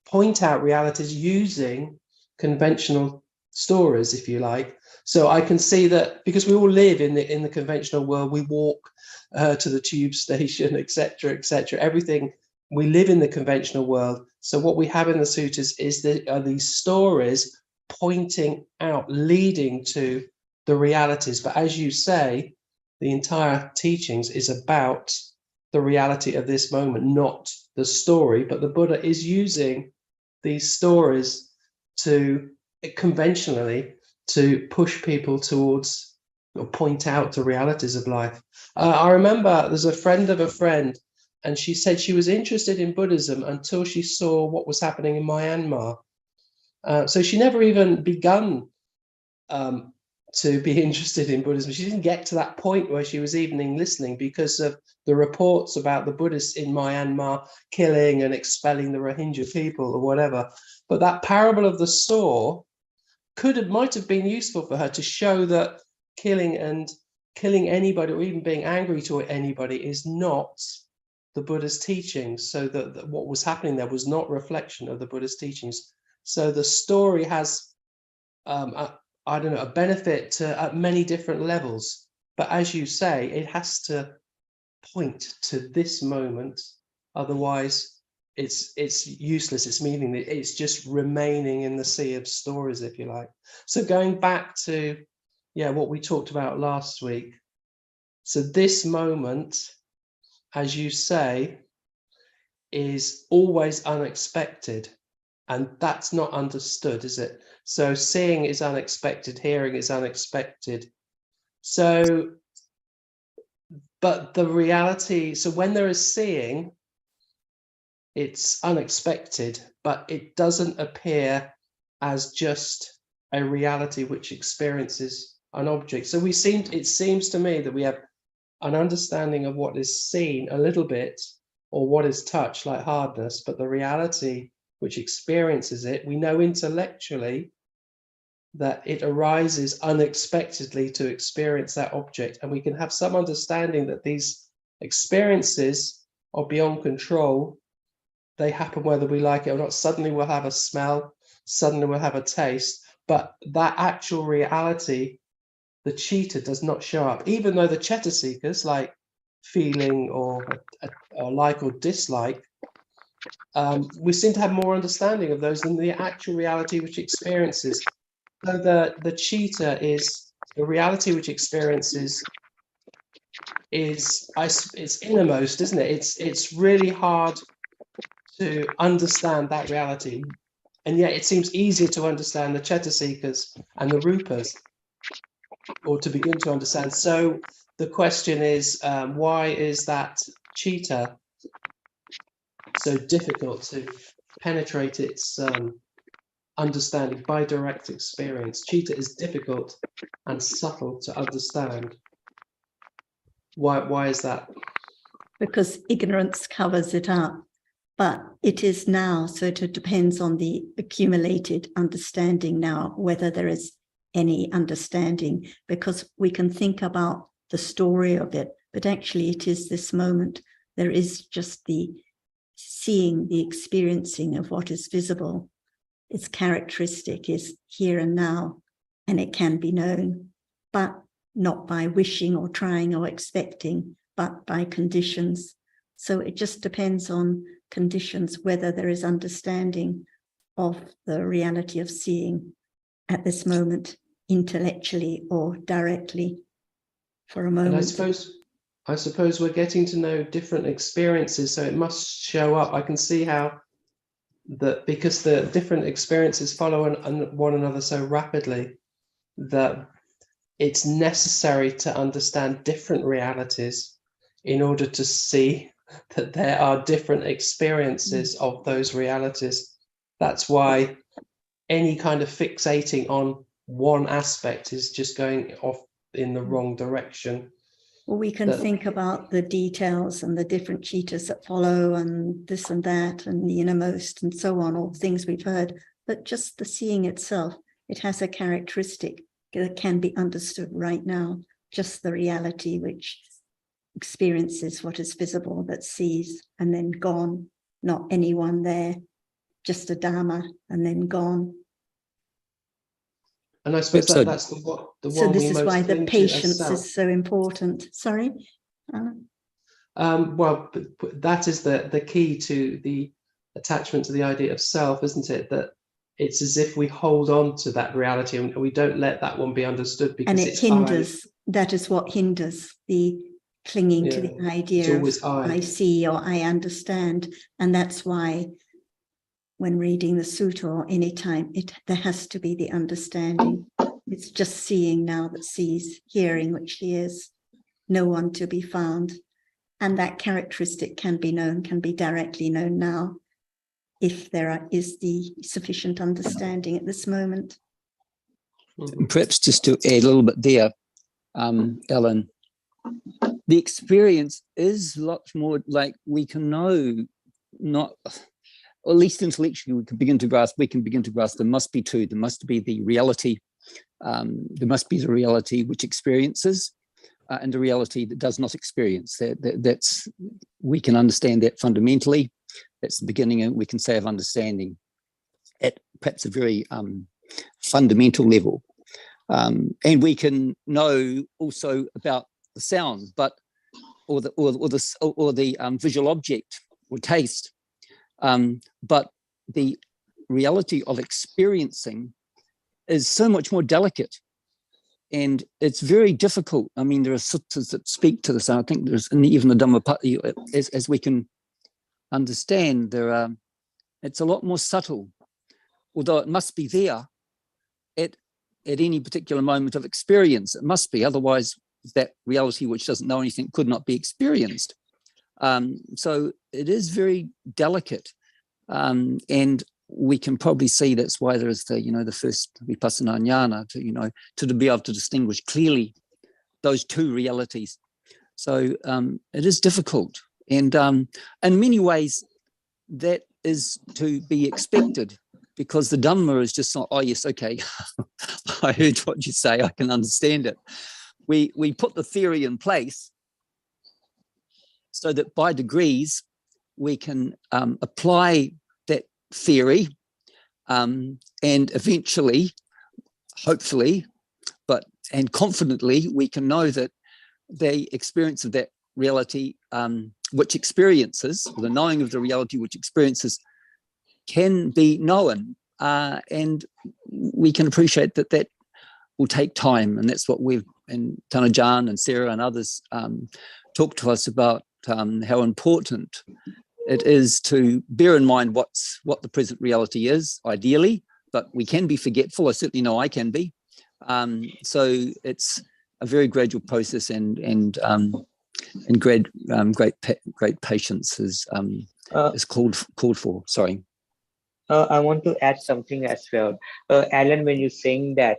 point out realities using conventional stories, if you like. So I can see that, because we all live in the conventional world, we walk to the tube station, etc., everything, we live in the conventional world. So what we have in the suttas are these stories pointing out, leading to the realities. But as you say, the entire teachings is about the reality of this moment, not the story. But the Buddha is using these stories conventionally to push people towards, or point out the realities of life. I remember there's a friend of a friend, and she said she was interested in Buddhism until she saw what was happening in Myanmar. So she never even begun to be interested in Buddhism. She didn't get to that point where she was even listening, because of the reports about the Buddhists in Myanmar killing and expelling the Rohingya people or whatever. But that parable of the saw might have been useful for her to show that killing anybody, or even being angry toward anybody, is not the Buddha's teachings. So that what was happening there was not reflection of the Buddha's teachings. So the story has, a benefit at many different levels. But as you say, it has to point to this moment. Otherwise, it's useless. It's meaningless. It's just remaining in the sea of stories, if you like. So going back to, what we talked about last week. So this moment, as you say, is always unexpected. And that's not understood, is it? So seeing is unexpected, hearing is unexpected. So, but the reality, so when there is seeing, it's unexpected, but it doesn't appear as just a reality which experiences an object. So it seems to me that we have an understanding of what is seen a little bit, or what is touched, like hardness, but the reality which experiences it, we know intellectually that it arises unexpectedly to experience that object. And we can have some understanding that these experiences are beyond control. They happen whether we like it or not. Suddenly we'll have a smell, suddenly we'll have a taste, but that actual reality the citta does not show up, even though the cetasikas, like feeling or a like or dislike, we seem to have more understanding of those than the actual reality which experiences. So the citta is the reality which experiences it's innermost, isn't it? It's really hard to understand that reality, and yet it seems easier to understand the cetasikas and the rupas, or to begin to understand. So the question is, why is that citta so difficult to penetrate its understanding by direct experience? Citta is difficult and subtle to understand. Why is that? Because ignorance covers it up. But it is now, so it depends on the accumulated understanding now, whether there is any understanding, because we can think about the story of it, but actually it is this moment. There is just the seeing, the experiencing of what is visible. Its characteristic is here and now, and it can be known, but not by wishing or trying or expecting, but by conditions. So it just depends on conditions, whether there is understanding of the reality of seeing at this moment, intellectually or directly for a moment. And I suppose we're getting to know different experiences, so it must show up. I can see how that, because the different experiences follow one another so rapidly, that it's necessary to understand different realities in order to see that there are different experiences of those realities. That's why any kind of fixating on one aspect is just going off in the wrong direction. Well, we can think about the details and the different cittas that follow and this and that and the innermost and so on, all things we've heard, but just the seeing itself, it has a characteristic that can be understood right now, just the reality which experiences what is visible, that sees and then gone, not anyone there, just a Dhamma and then gone. And I suppose that's the so one this we is most why the cling to patience as self. is so important. Sorry? Well, that is the key to the attachment to the idea of self, isn't it? That it's as if we hold on to that reality and we don't let that one be understood, because and it it's hinders. That is what hinders the clinging to the idea of I see or I understand. And that's why when reading the sutta or any time, there has to be the understanding. It's just seeing now that sees, hearing which hears, no one to be found. And that characteristic can be known, can be directly known now, if there is the sufficient understanding at this moment. Perhaps just to add a little bit there, Ellen, the experience is lots more like we can know, not, or at least intellectually, we can begin to grasp there must be two. There must be the reality, there must be the reality which experiences, and the reality that does not experience. That's, we can understand that fundamentally. That's the beginning, and we can say, of understanding at perhaps a very fundamental level. And we can know also about the sound, but or the visual object or taste. But the reality of experiencing is so much more delicate, and it's very difficult. I mean, there are suttas that speak to this. I think there's, and even the Dhammapada, as we can understand, it's a lot more subtle, although it must be there at any particular moment of experience. It must be, otherwise that reality which doesn't know anything could not be experienced. So it is very delicate, and we can probably see that's why there is the first vipassana jnana to be able to distinguish clearly those two realities. So it is difficult, and in many ways that is to be expected, because the Dhamma is just not, oh yes, okay, I heard what you say, I can understand it. We put the theory in place so that by degrees we can apply that theory, and eventually, hopefully, and confidently we can know that the experience of that reality, which experiences, or the knowing of the reality which experiences, can be known, and we can appreciate that that will take time, and that's what we've, and Tanajan and Sarah and others talked to us about, how important it is to bear in mind what the present reality is, ideally, but we can be forgetful. I certainly know I can be. So it's a very gradual process, and great patience is called for. Sorry. I want to add something as well. Alan, when you're saying that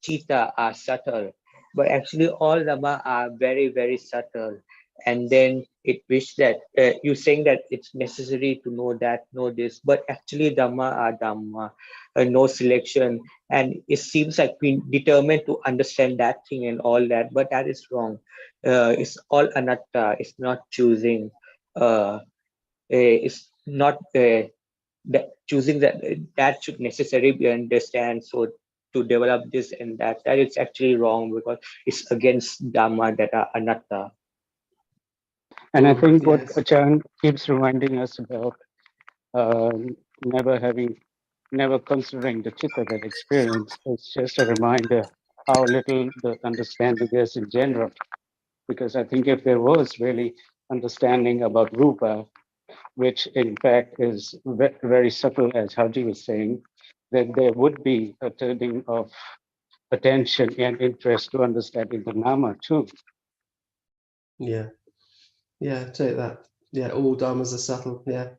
cheetah are subtle, but actually all Dhamma are very, very subtle. And then it wish that you're saying that it's necessary to know that, know this, but actually Dhamma are Dhamma, no selection. And it seems like we determined to understand that thing and all that, but that is wrong. It's all anatta, it's not choosing. It's not that choosing that should necessarily be understand. So to develop this and that is actually wrong, because it's against Dhamma that are anatta. And I think what Yes. Achan keeps reminding us about never considering the chitta, that experience, is just a reminder how little the understanding is in general. Because I think if there was really understanding about rupa, which in fact is very subtle, as Haji was saying, then there would be a turning of attention and interest to understanding the nama too. Yeah. Yeah, take that. Yeah, all dhammas are subtle. Yeah.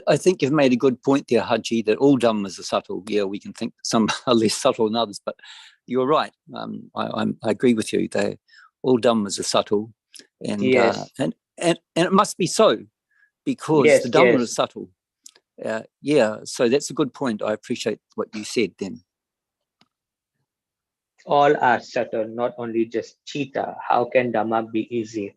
I think you've made a good point there, Haji, that all dhammas are subtle. Yeah, we can think some are less subtle than others, but you're right. I agree with you. All dhammas are subtle, and Yes. and it must be so, because Yes, the dhamma yes. is subtle. Yeah, so that's a good point. I appreciate what you said then. All are subtle, not only just cheetah. How can Dhamma be easy?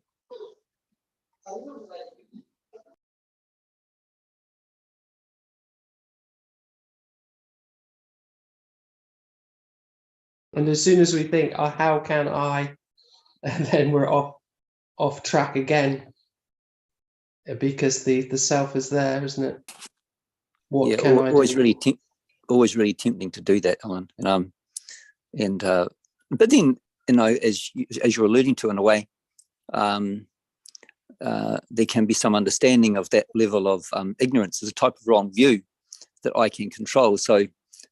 And as soon as we think, oh, how can I? And then we're off track again, because the self is there, isn't it? What can I always do? always really tempting to do that, Alan. But then, as you're alluding to, in a way, there can be some understanding of that level of ignorance as a type of wrong view that I can control. So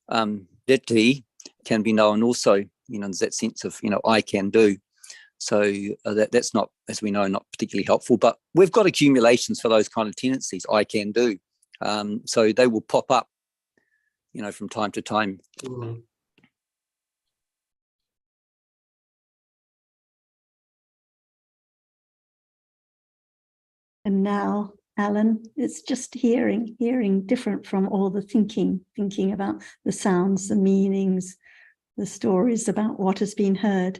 that can be known also, there's that sense of, I can do. So that's not, as we know, not particularly helpful, but we've got accumulations for those kind of tendencies, I can do. So they will pop up, from time to time. Mm. And now, Alan, it's just hearing different from all the thinking about the sounds, the meanings, the stories about what has been heard.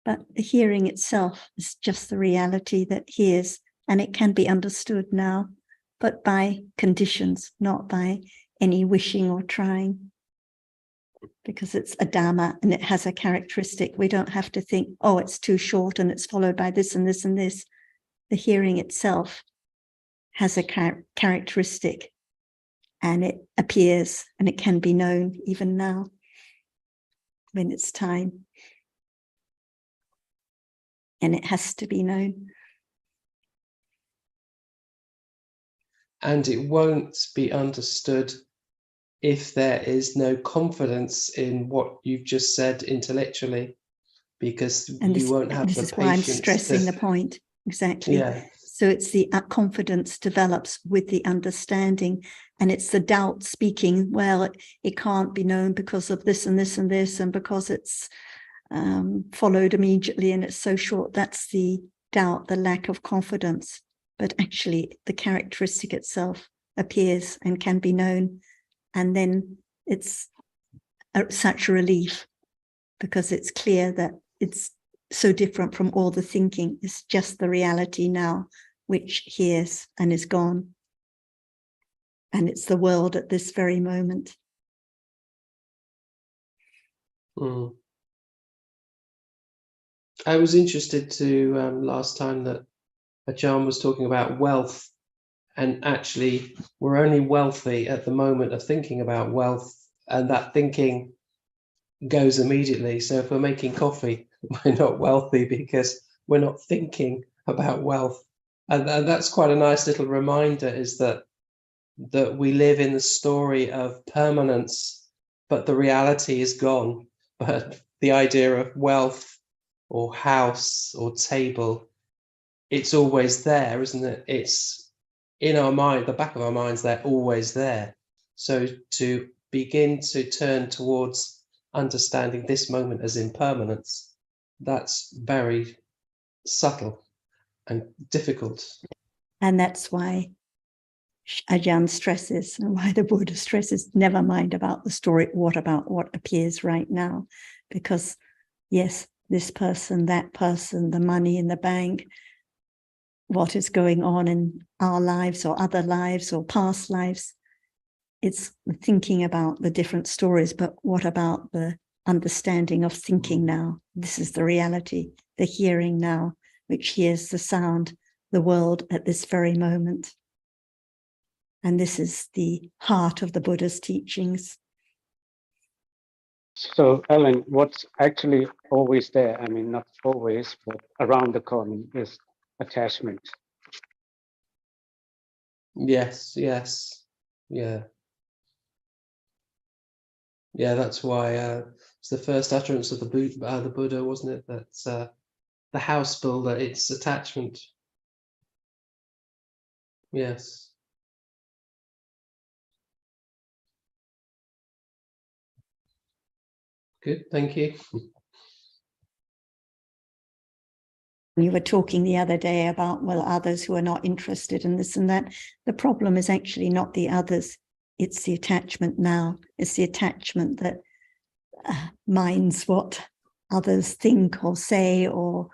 But the hearing itself is just the reality that hears, and it can be understood now, but by conditions, not by any wishing or trying. Because it's a Dhamma and it has a characteristic. We don't have to think, oh, it's too short and it's followed by this and this and this. The hearing itself has a characteristic, and it appears, and it can be known even now when it's time. And it has to be known. And it won't be understood if there is no confidence in what you've just said intellectually, because you won't have the patience. This is why I'm stressing the point. Exactly. Yeah. So it's the confidence develops with the understanding, and it's the doubt speaking, well, it can't be known because of this and this and this, and because it's followed immediately and it's so short. That's the doubt, the lack of confidence. But actually the characteristic itself appears and can be known. And then it's such a relief, because it's clear that it's so different from all the thinking. It's just the reality now, which hears and is gone. And it's the world at this very moment. Mm. I was interested to last time that Ajahn was talking about wealth, and actually we're only wealthy at the moment of thinking about wealth, and that thinking goes immediately. So if we're making coffee, we're not wealthy because we're not thinking about wealth. And that's quite a nice little reminder, is that we live in the story of permanence, but the reality is gone. But the idea of wealth or house or table, it's always there, isn't it? It's in our mind, the back of our minds, they're always there. So to begin to turn towards understanding this moment as impermanence, that's very subtle and difficult. And that's why Ajahn stresses, and why the Buddha stresses, never mind about the story, what about what appears right now? Because yes, this person, that person, the money in the bank, what is going on in our lives or other lives or past lives, it's thinking about the different stories, but what about the understanding of thinking now? This is the reality, the hearing now, which hears the sound, the world at this very moment. And this is the heart of the Buddha's teachings. So, Ellen, what's actually always there, I mean, not always, but around the corner, is attachment. Yes, yeah. Yeah, that's why it's the first utterance of the Buddha, wasn't it? That the house builder, it's attachment. Yes. Good, thank you. You were talking the other day about, well, others who are not interested in this and that. The problem is actually not the others. It's the attachment now. It's the attachment that minds what others think or say, or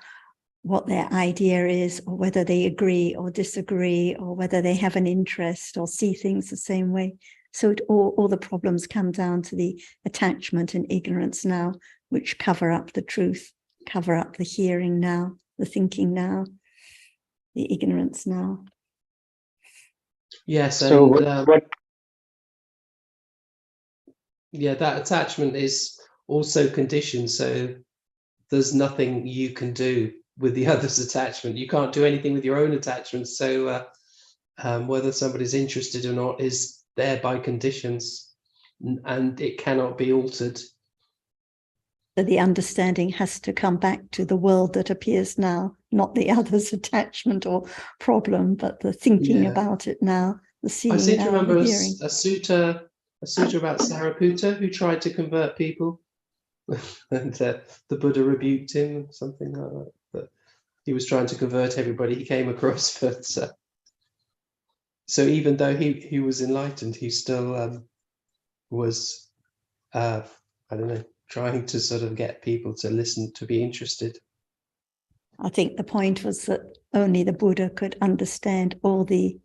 what their idea is, or whether they agree or disagree, or whether they have an interest or see things the same way. So all the problems come down to the attachment and ignorance now, which cover up the truth, cover up the hearing now, the thinking now, the ignorance now. Yes, So and what yeah, that attachment is also conditioned. So there's nothing you can do with the other's attachment. You can't do anything with your own attachment. So whether somebody's interested or not is there by conditions, and it cannot be altered. So the understanding has to come back to the world that appears now, not the other's attachment or problem, but the thinking about it now, the seeing I seem to now, remember the a hearing. sutta about Sariputta who tried to convert people, and the Buddha rebuked him, something like that. But he was trying to convert everybody he came across. But so even though he was enlightened, he still was I don't know, trying to sort of get people to listen, to be interested. I think the point was that only the Buddha could understand all the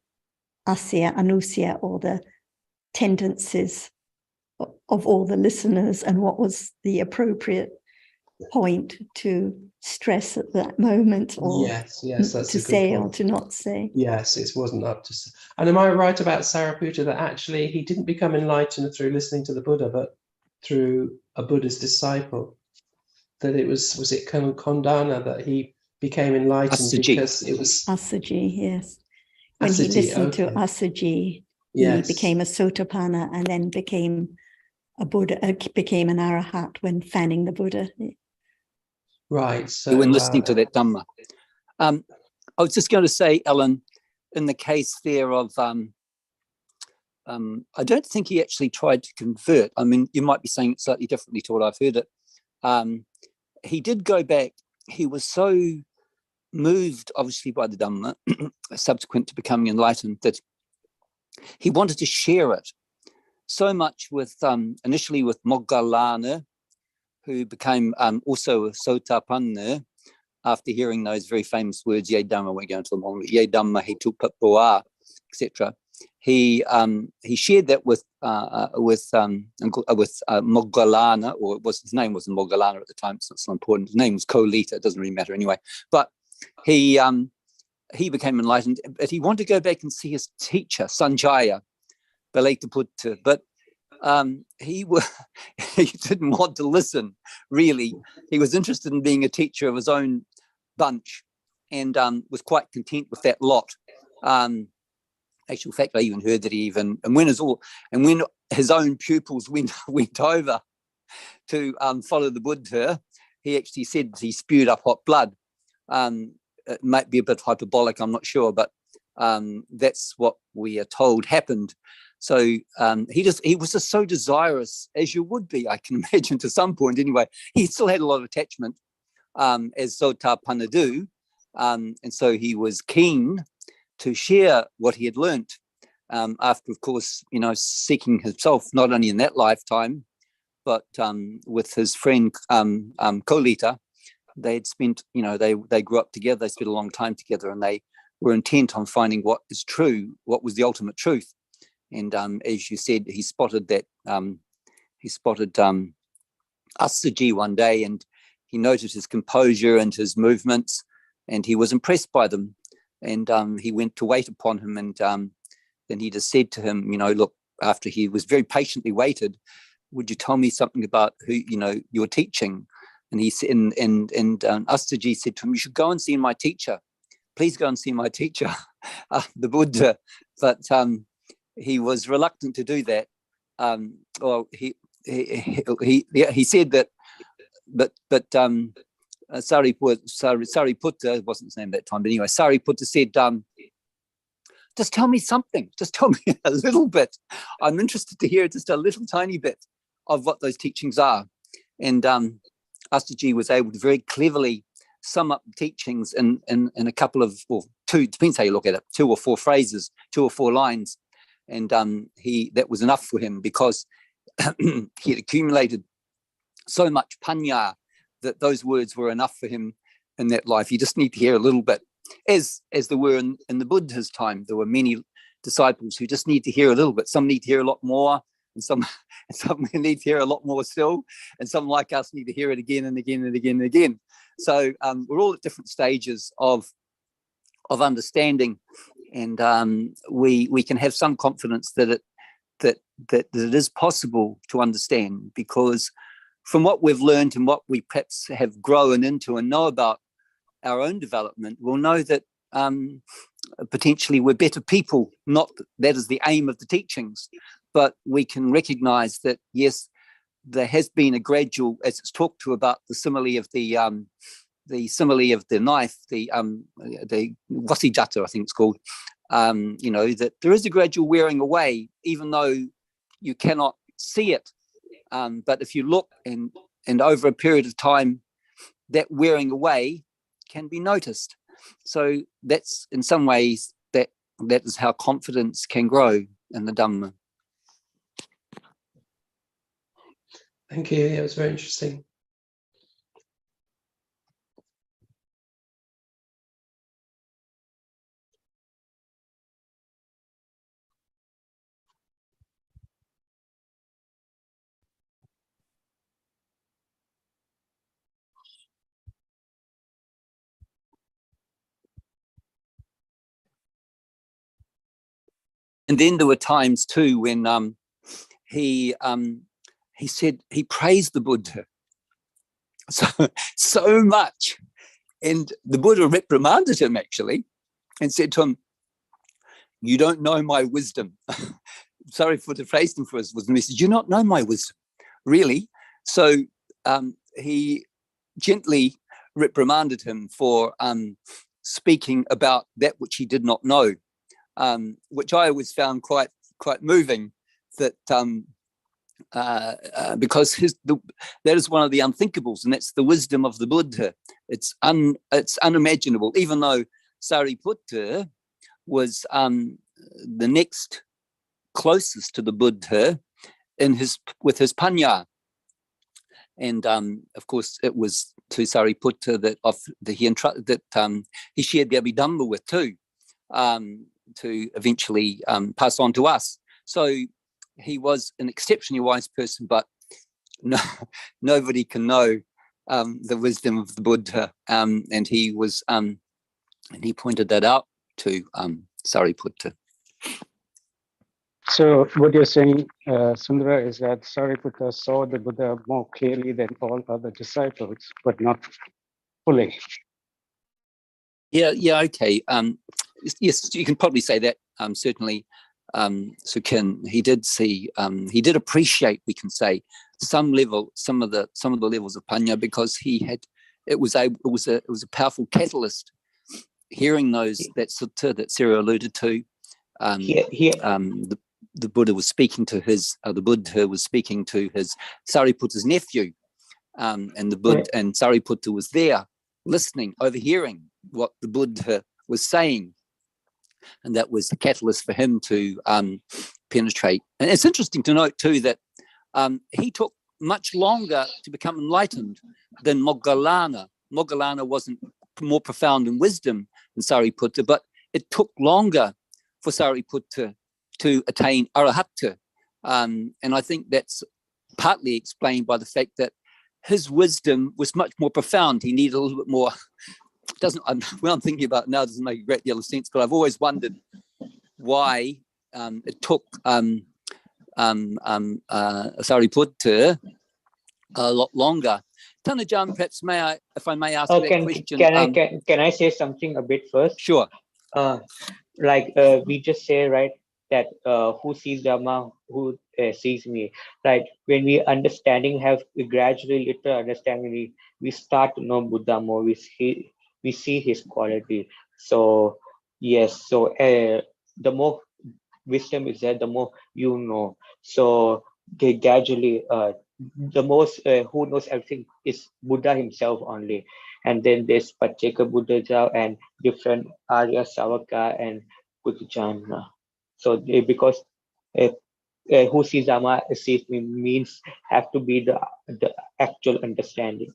asya, anusya, or the tendencies of all the listeners, and what was the appropriate point to stress at that moment, or Yes, that's to a good say point. or to not say. Yes, it wasn't up to. And am I right about Sariputta that actually he didn't become enlightened through listening to the Buddha, but through a Buddha's disciple? That it was it Kondana that he became enlightened Asaji. because it was Asaji, yes. When he Asaji, listened to okay. Asaji, Yes. he became a Sotapanna and then became a Buddha, became an Arahat when fanning the Buddha. Right. So When listening to that Dhamma. I was just going to say, Ellen, in the case there of, I don't think he actually tried to convert. I mean, you might be saying it slightly differently to what I've heard it. He did go back. He was so moved, obviously, by the Dhamma, subsequent to becoming enlightened, that he wanted to share it so much with, initially with Moggallana, who became also a Sotapanna after hearing those very famous words, Ye Dhamma, we're going to them all, Ye Dhamma, he tu put boa, etc. he shared that with Moggallana, or his name wasn't Moggallana at the time. It's not so important. His name was Kolita. It doesn't really matter anyway. But he became enlightened, but he wanted to go back and see his teacher Sanjaya Balaitaputta, but he didn't want to listen. Really, he was interested in being a teacher of his own bunch, and was quite content with that lot. Actual fact, I even heard that and when his own pupils went over to follow the Buddha, he actually said he spewed up hot blood. It might be a bit hyperbolic, I'm not sure, but that's what we are told happened. So he was just so desirous, as you would be, I can imagine, to some point anyway. He still had a lot of attachment, as Sota Panadu, and so he was keen to share what he had learnt, after, of course, seeking himself, not only in that lifetime, but with his friend Kolita. They had spent, they grew up together, they spent a long time together, and they were intent on finding what is true, what was the ultimate truth. And as you said, he spotted Asaji one day, and he noted his composure and his movements, and he was impressed by them. And he went to wait upon him, and then he just said to him, look, after he was very patiently waited, would you tell me something about who, you're teaching? And he said, and Asaji said to him, you should go and see my teacher. Please go and see my teacher, the Buddha. But he was reluctant to do that. He said that, but Sariputta wasn't his name that time, but anyway, Sariputta said, just tell me something, just tell me a little bit. I'm interested to hear just a little tiny bit of what those teachings are. And Asaji was able to very cleverly sum up the teachings in a couple of, or two, depends how you look at it, 2 or 4 phrases, 2 or 4 lines. And that was enough for him, because he had accumulated so much panya that those words were enough for him in that life. You just need to hear a little bit. As there were in the Buddha's time, there were many disciples who just need to hear a little bit. Some need to hear a lot more, and some need to hear a lot more still, and some like us need to hear it again and again and again and again. So we're all at different stages of understanding, and we can have some confidence that it is possible to understand, because from what we've learned and what we perhaps have grown into and know about our own development, we'll know that potentially we're better people. Not that is the aim of the teachings, but we can recognize that, yes, there has been a gradual, as it's talked to about the simile of the knife, the wasijata, I think it's called, that there is a gradual wearing away, even though you cannot see it. But if you look and over a period of time, that wearing away can be noticed. So that's, in some ways, that is how confidence can grow in the Dhamma. Thank you. It was very interesting. And then there were times too when he said he praised the Buddha so much, and the Buddha reprimanded him actually, and said to him, "You don't know my wisdom." Sorry for the phrasing for us was the message. You not know my wisdom, really. So he gently reprimanded him for speaking about that which he did not know. Which I always found quite moving, that because that is one of the unthinkables, and that's the wisdom of the Buddha. It's unimaginable, even though Sariputta was the next closest to the Buddha with his panya, and of course it was to Sariputta that he shared the Abhidhamma with too. to eventually pass on to us. So he was an exceptionally wise person, but nobody can know the wisdom of the Buddha, and he was, and he pointed that out to Sariputta. So what you're saying, Sundara, is that Sariputta saw the Buddha more clearly than all other disciples, but not fully. Yeah, okay. Yes, you can probably say that. Certainly, Sukin, he did see, he did appreciate, we can say, some of the levels of Panya, because it was a powerful catalyst. Hearing that sutta that Sarah alluded to, the Buddha was speaking to his Sariputta's nephew, and Sariputta was there, listening, overhearing what the Buddha was saying, and that was the catalyst for him to penetrate. And it's interesting to note too that he took much longer to become enlightened than Moggallana. Moggallana wasn't more profound in wisdom than Sariputta, but it took longer for Sariputta to attain arahatta. And I think that's partly explained by the fact that his wisdom was much more profound. He needed a little bit more. When I'm thinking about it now, it doesn't make a great deal of sense, but I've always wondered why it took Sariputta a lot longer. Tanajan, perhaps if I may ask that question. Can I say something a bit first? Sure. We just say, right, that who sees Dhamma, who sees me, right? When we have gradually little understanding, we start to know Buddha more. We see his quality. So yes, so the more wisdom is there, the more you know. So they gradually, the most who knows everything is Buddha himself only. And then there's Pacceka Buddha and different Arya Savaka and Buddhajana. So because who sees Dhamma sees me means have to be the actual understanding.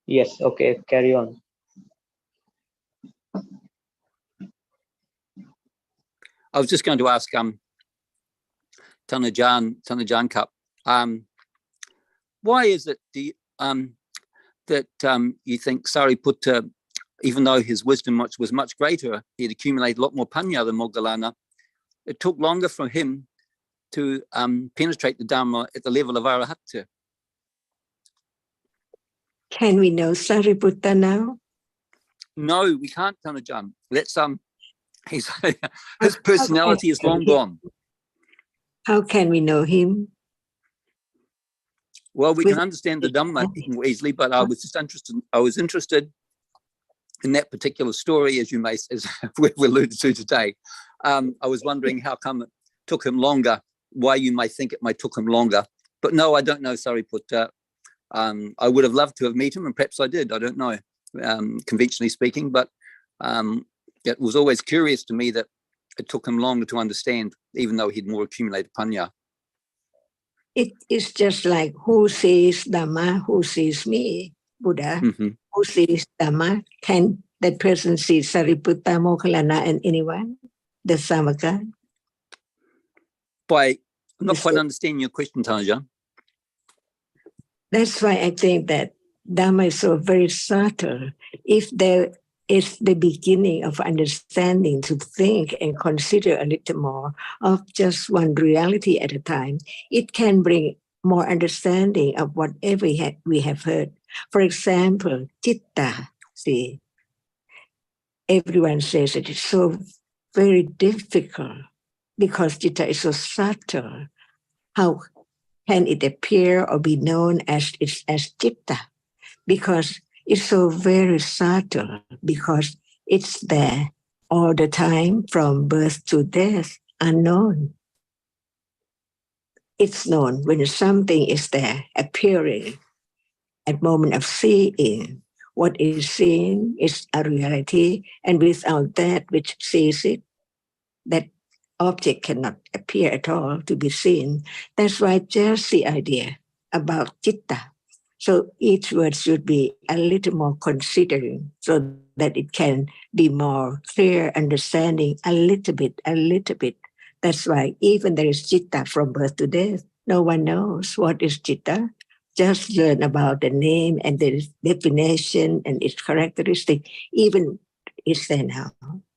Yes, okay, carry on. I was just going to ask Tanajan Cup, why is it that you think Sariputta, even though his wisdom was much greater, he'd accumulated a lot more panya than Moggallana, it took longer for him to penetrate the Dhamma at the level of arahatta? Can we know Sariputta now? No, we can't, Tanajan. Let's his personality is long gone. How can we know him? Well, we can understand the Dhamma easily, but I was interested in that particular story, as we've alluded to today. I was wondering how come it took him longer, why you may think it might took him longer. But no, I don't know Sariputta. I would have loved to have met him, and perhaps I did. I don't know, conventionally speaking, but it was always curious to me that it took him longer to understand, even though he'd more accumulated panya. It is just like who sees Dhamma, who sees me, Buddha, who sees Dhamma. Can that person see Sariputta, Moggallana, and anyone? The Samaka? I'm not quite understanding your question, Tanajan. That's why I think that Dhamma is so very subtle. If there is the beginning of understanding, to think and consider a little more of just one reality at a time, it can bring more understanding of whatever we have heard. For example, citta, see, everyone says it is so very difficult because citta is so subtle. How can it appear or be known as citta? Because it's so very subtle, because it's there all the time from birth to death, unknown. It's known when something is there, appearing at moment of seeing. What is seen is a reality, and without that which sees it, that object cannot appear at all to be seen. That's why just the idea about citta. So each word should be a little more considering so that it can be more clear understanding a little bit, a little bit. That's why even there is citta from birth to death. No one knows what is citta. Just learn about the name and the definition and its characteristic. Even is there now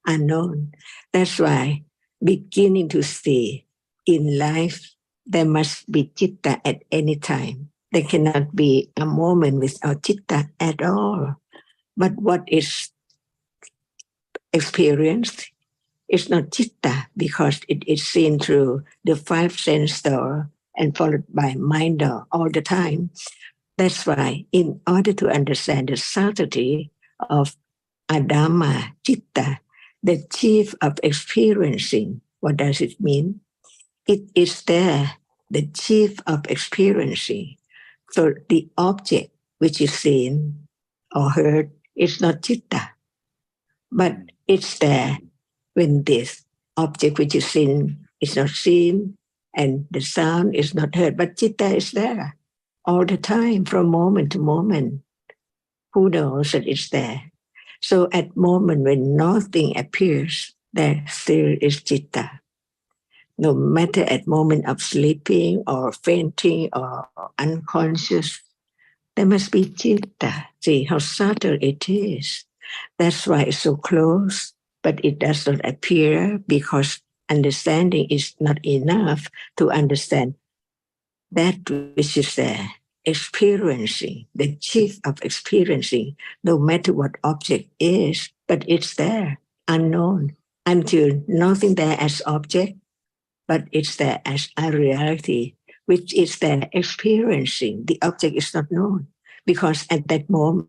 unknown. That's why beginning to see in life, there must be citta at any time. There cannot be a moment without citta at all. But what is experienced is not citta because it is seen through the five sense door and followed by mind door all the time. That's why, in order to understand the subtlety of Adama Citta, the chief of experiencing, what does it mean? It is there, the chief of experiencing. So the object which is seen or heard is not Citta, but it's there when this object which is seen is not seen and the sound is not heard, but Citta is there all the time from moment to moment. Who knows that it's there? So at moment when nothing appears, there still is citta. No matter at moment of sleeping or fainting or unconscious, there must be citta. See how subtle it is. That's why it's so close, but it does not appear because understanding is not enough to understand that which is there. Experiencing, the chief of experiencing, no matter what object is, but it's there, unknown, until nothing there as object, but it's there as a reality, which is there experiencing. The object is not known because at that moment,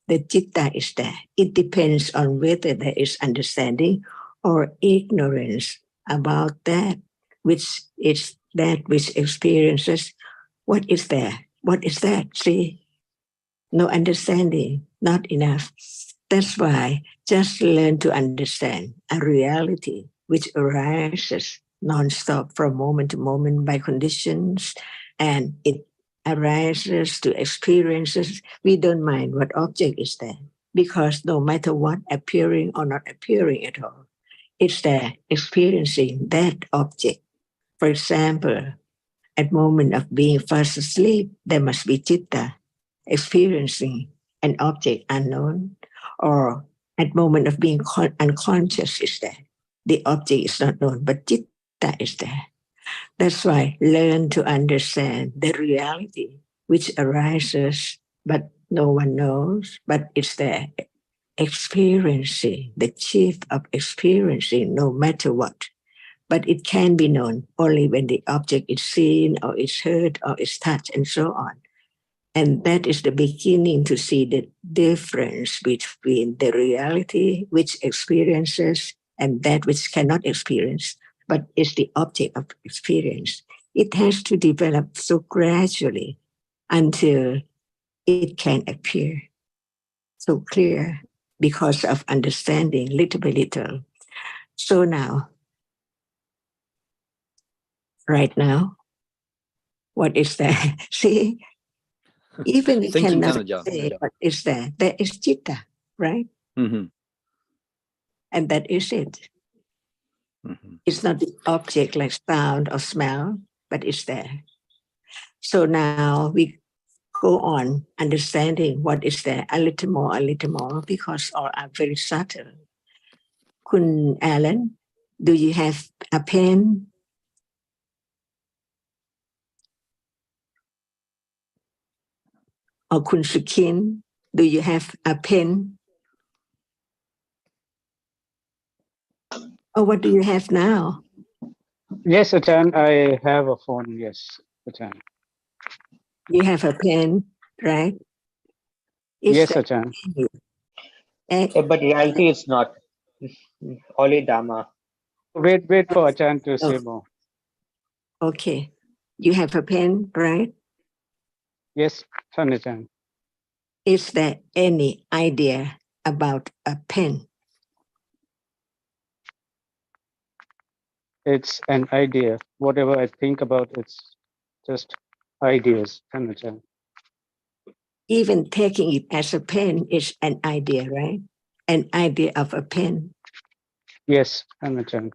the citta is there. It depends on whether there is understanding or ignorance about that, which is that which experiences. What is there? What is that? See, no understanding, not enough. That's why just learn to understand a reality which arises non-stop from moment to moment by conditions, and it arises to experiences. We don't mind what object is there because no matter what, appearing or not appearing at all, it's there experiencing that object. For example, at moment of being fast asleep, there must be citta experiencing an object unknown, or at moment of being unconscious is there. The object is not known, but citta is there. That's why learn to understand the reality which arises, but no one knows, but it's there. Experiencing, the chief of experiencing, no matter what. But it can be known only when the object is seen or is heard or is touched and so on. And that is the beginning to see the difference between the reality which experiences and that which cannot experience, but is the object of experience. It has to develop so gradually until it can appear so clear because of understanding little by little. So now, right now, what is that? See, even we Thinking cannot Dhamma, say yeah. what is there. There is citta, right? Mm-hmm. And that is it. Mm-hmm. It's not the object like sound or smell, but it's there. So now we go on understanding what is there a little more, because all are very subtle. Kun Alan, do you have a pen? Or Kun Sukin, do you have a pen? Or what do you have now? Yes, Achan, I have a phone. Yes, Achan. You have a pen, right? Yes, Achan. But reality is not only Dhamma. Wait for Achan to say more. Okay. You have a pen, right? Yes, Achan. Is there any idea about a pen? It's an idea. Whatever I think about, it's just ideas, Achan. Even taking it as a pen is an idea, right? An idea of a pen. Yes, Ajahn.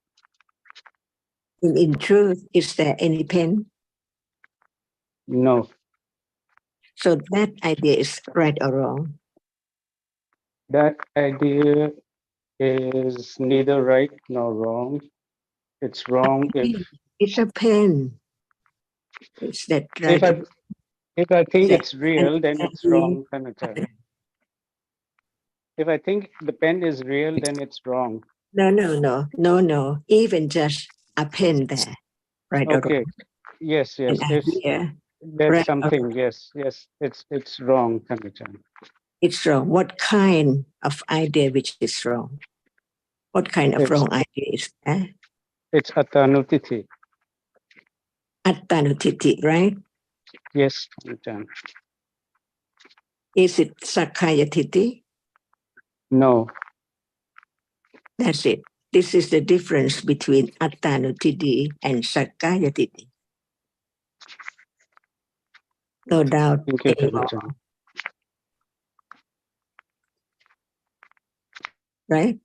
In truth, is there any pen? No, So that idea is right or wrong? that idea is neither right nor wrong. It's wrong It's a pen. Is that if right? I think Yeah. it's real, then it's wrong, Ajahn. If I think the pen is real, then it's wrong. No. Even just a pen there, right or Okay. wrong? Yes. An If idea, there's right or something, wrong? yes. It's wrong, Ajahn. It's wrong. What kind of idea which is wrong? What kind of wrong idea is that? It's Attanutiti. Attanutiti, right? Yes, Ajahn. Is it Sakayatiti? No. That's it. This is the difference between Attanutiti and Sakayatiti. No doubt Thank you, anymore, Ajahn. right?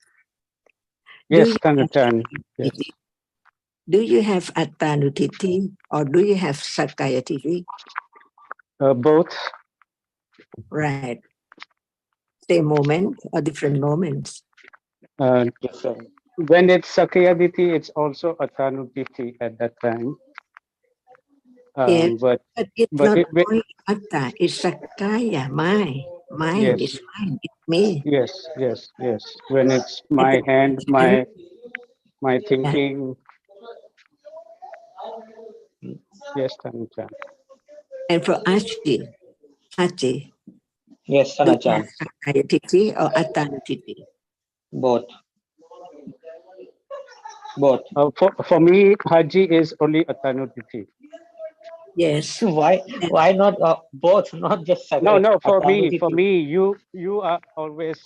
Yes, Ajahn. Yes. Do you have Attanutiti or do you have Sakayatiti? Both. Right. Same moment or different moments? Different. When it's Sakayaditi, it's also Attanutiti at that time. Yes, But it's but not it, only Atta, it's Sakaya, mine. Mine yes, is mine, it's me. yes. When it's At my the hand, time, my yeah. thinking. Yes, Ajahn. And for Achi, Yes, do you have Sanachan. Sakayatiti or Attanutiti? Both. Both. For me, Haji is only Attanutiti. Yes. Why not both? Not just No. For Attanutiti. me, you are always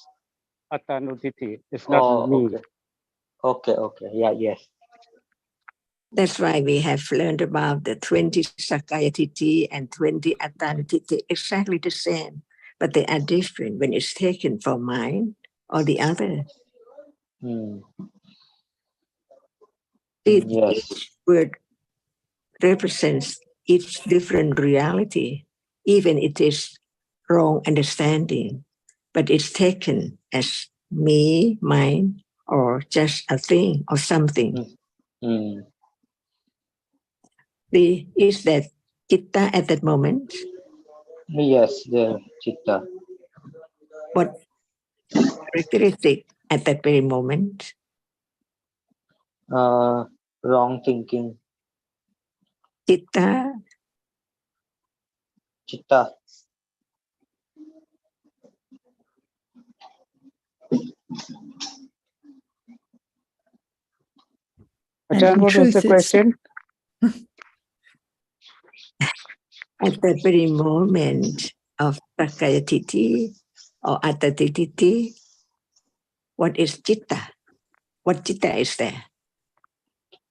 Attanutiti. It's not Oh, me. okay. Yeah, yes. That's why we have learned about the 20 Sakayatiti and 20 Attanutiti, exactly the same, but they are different when it's taken from mine or the other. Yes. Each word represents each different reality, even it is wrong understanding, but it's taken as me, mine, or just a thing or something. Is that Chitta at that moment? Yes, the Chitta. What characteristic at that very moment? Wrong thinking. Chitta, Chitta. Ajahn, what was the question? at that very moment of Sakayatiti or Attatiti, what is Chitta? What Chitta is there?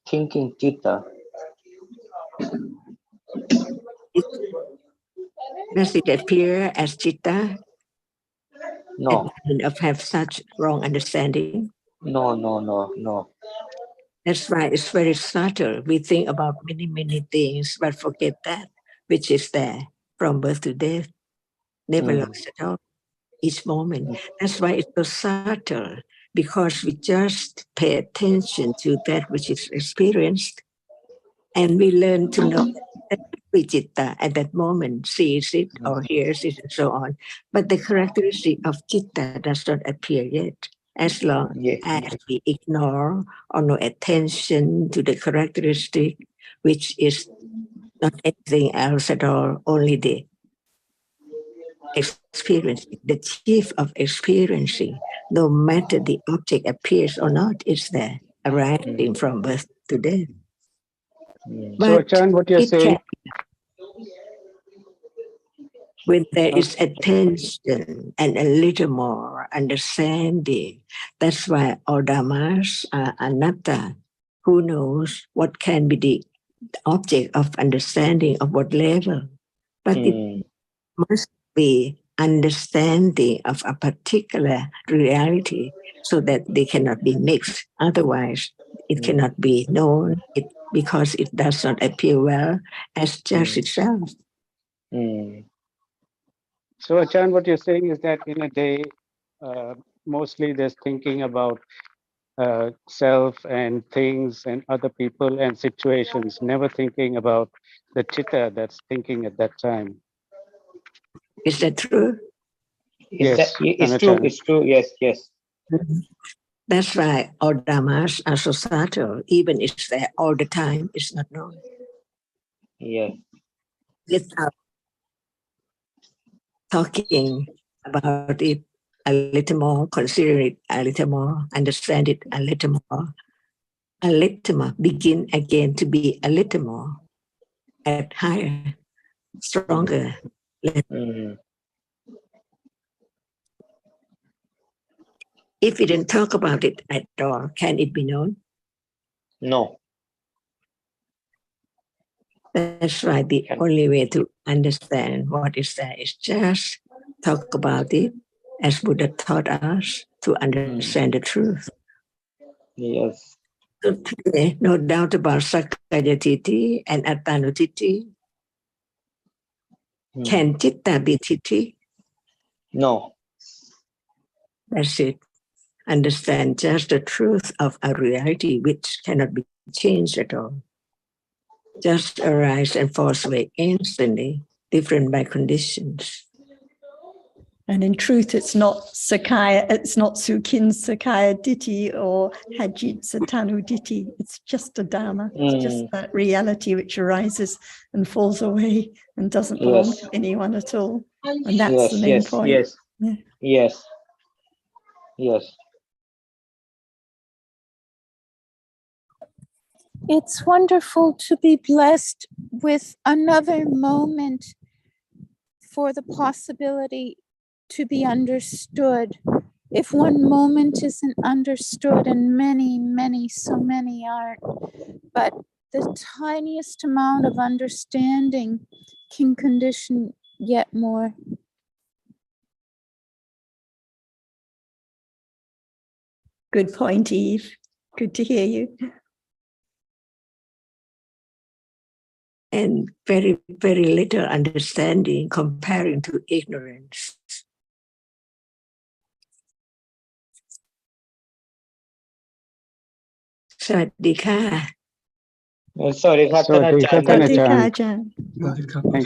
Thinking Chitta. Does it appear as Chitta No. and of have such wrong understanding? No. That's right. It's very subtle. We think about many things, but forget that which is there from birth to death, never lost at all, each moment. That's why it's so subtle, because we just pay attention to that which is experienced, and we learn to know that Chitta at that moment sees it or hears it and so on. But the characteristic of Chitta does not appear yet. As long as we ignore or no attention to the characteristic, which is not anything else at all, only the experiencing, the chief of experiencing, no matter the object appears or not, is there, arising from birth to death. So, But Ajahn, what you're it saying? can, when there is attention and a little more understanding. That's why all dhammas are anatta. Who knows what can be the object of understanding of what level? But it must be understanding of a particular reality so that they cannot be mixed. Otherwise, it cannot be known because it does not appear well as just itself. So, Achan, what you're saying is that in a day, mostly there's thinking about self and things and other people and situations, never thinking about the chitta that's thinking at that time. Is that true? Yes, It's true. It's true. Yes, yes. That's why all dhammas are so subtle. Even if it's there all the time, it's not known. Yes. Without talking about it a little more, consider it a little more, understand it a little more, begin again to be a little more at higher, stronger. If we didn't talk about it at all, can it be known? No. That's why the only way to understand what is there is just talk about it as Buddha taught us to understand the truth. Yes. So today, no doubt about Sakkaya Titi and Attanutiti. Can Chitta be Titi? No. That's it. Understand just the truth of a reality which cannot be changed at all. Just arise and falls away instantly, different by conditions. And in truth, it's not Sakaya, it's not Sukhin Sakaya Ditti or Hajit Satanu Ditti. It's just a Dhamma. It's just that reality which arises and falls away and doesn't belong to anyone at all. And that's the main point. Yes. Yeah. Yes. Yes. It's wonderful to be blessed with another moment for the possibility to be understood. If one moment isn't understood, and many, so many aren't, but the tiniest amount of understanding can condition yet more. Good point, Eve. Good to hear you. And very, very little understanding comparing to ignorance. Sawadee ka. Sorry, Sawadee ka, Sawadee ka, Achan. Ajahn. Thank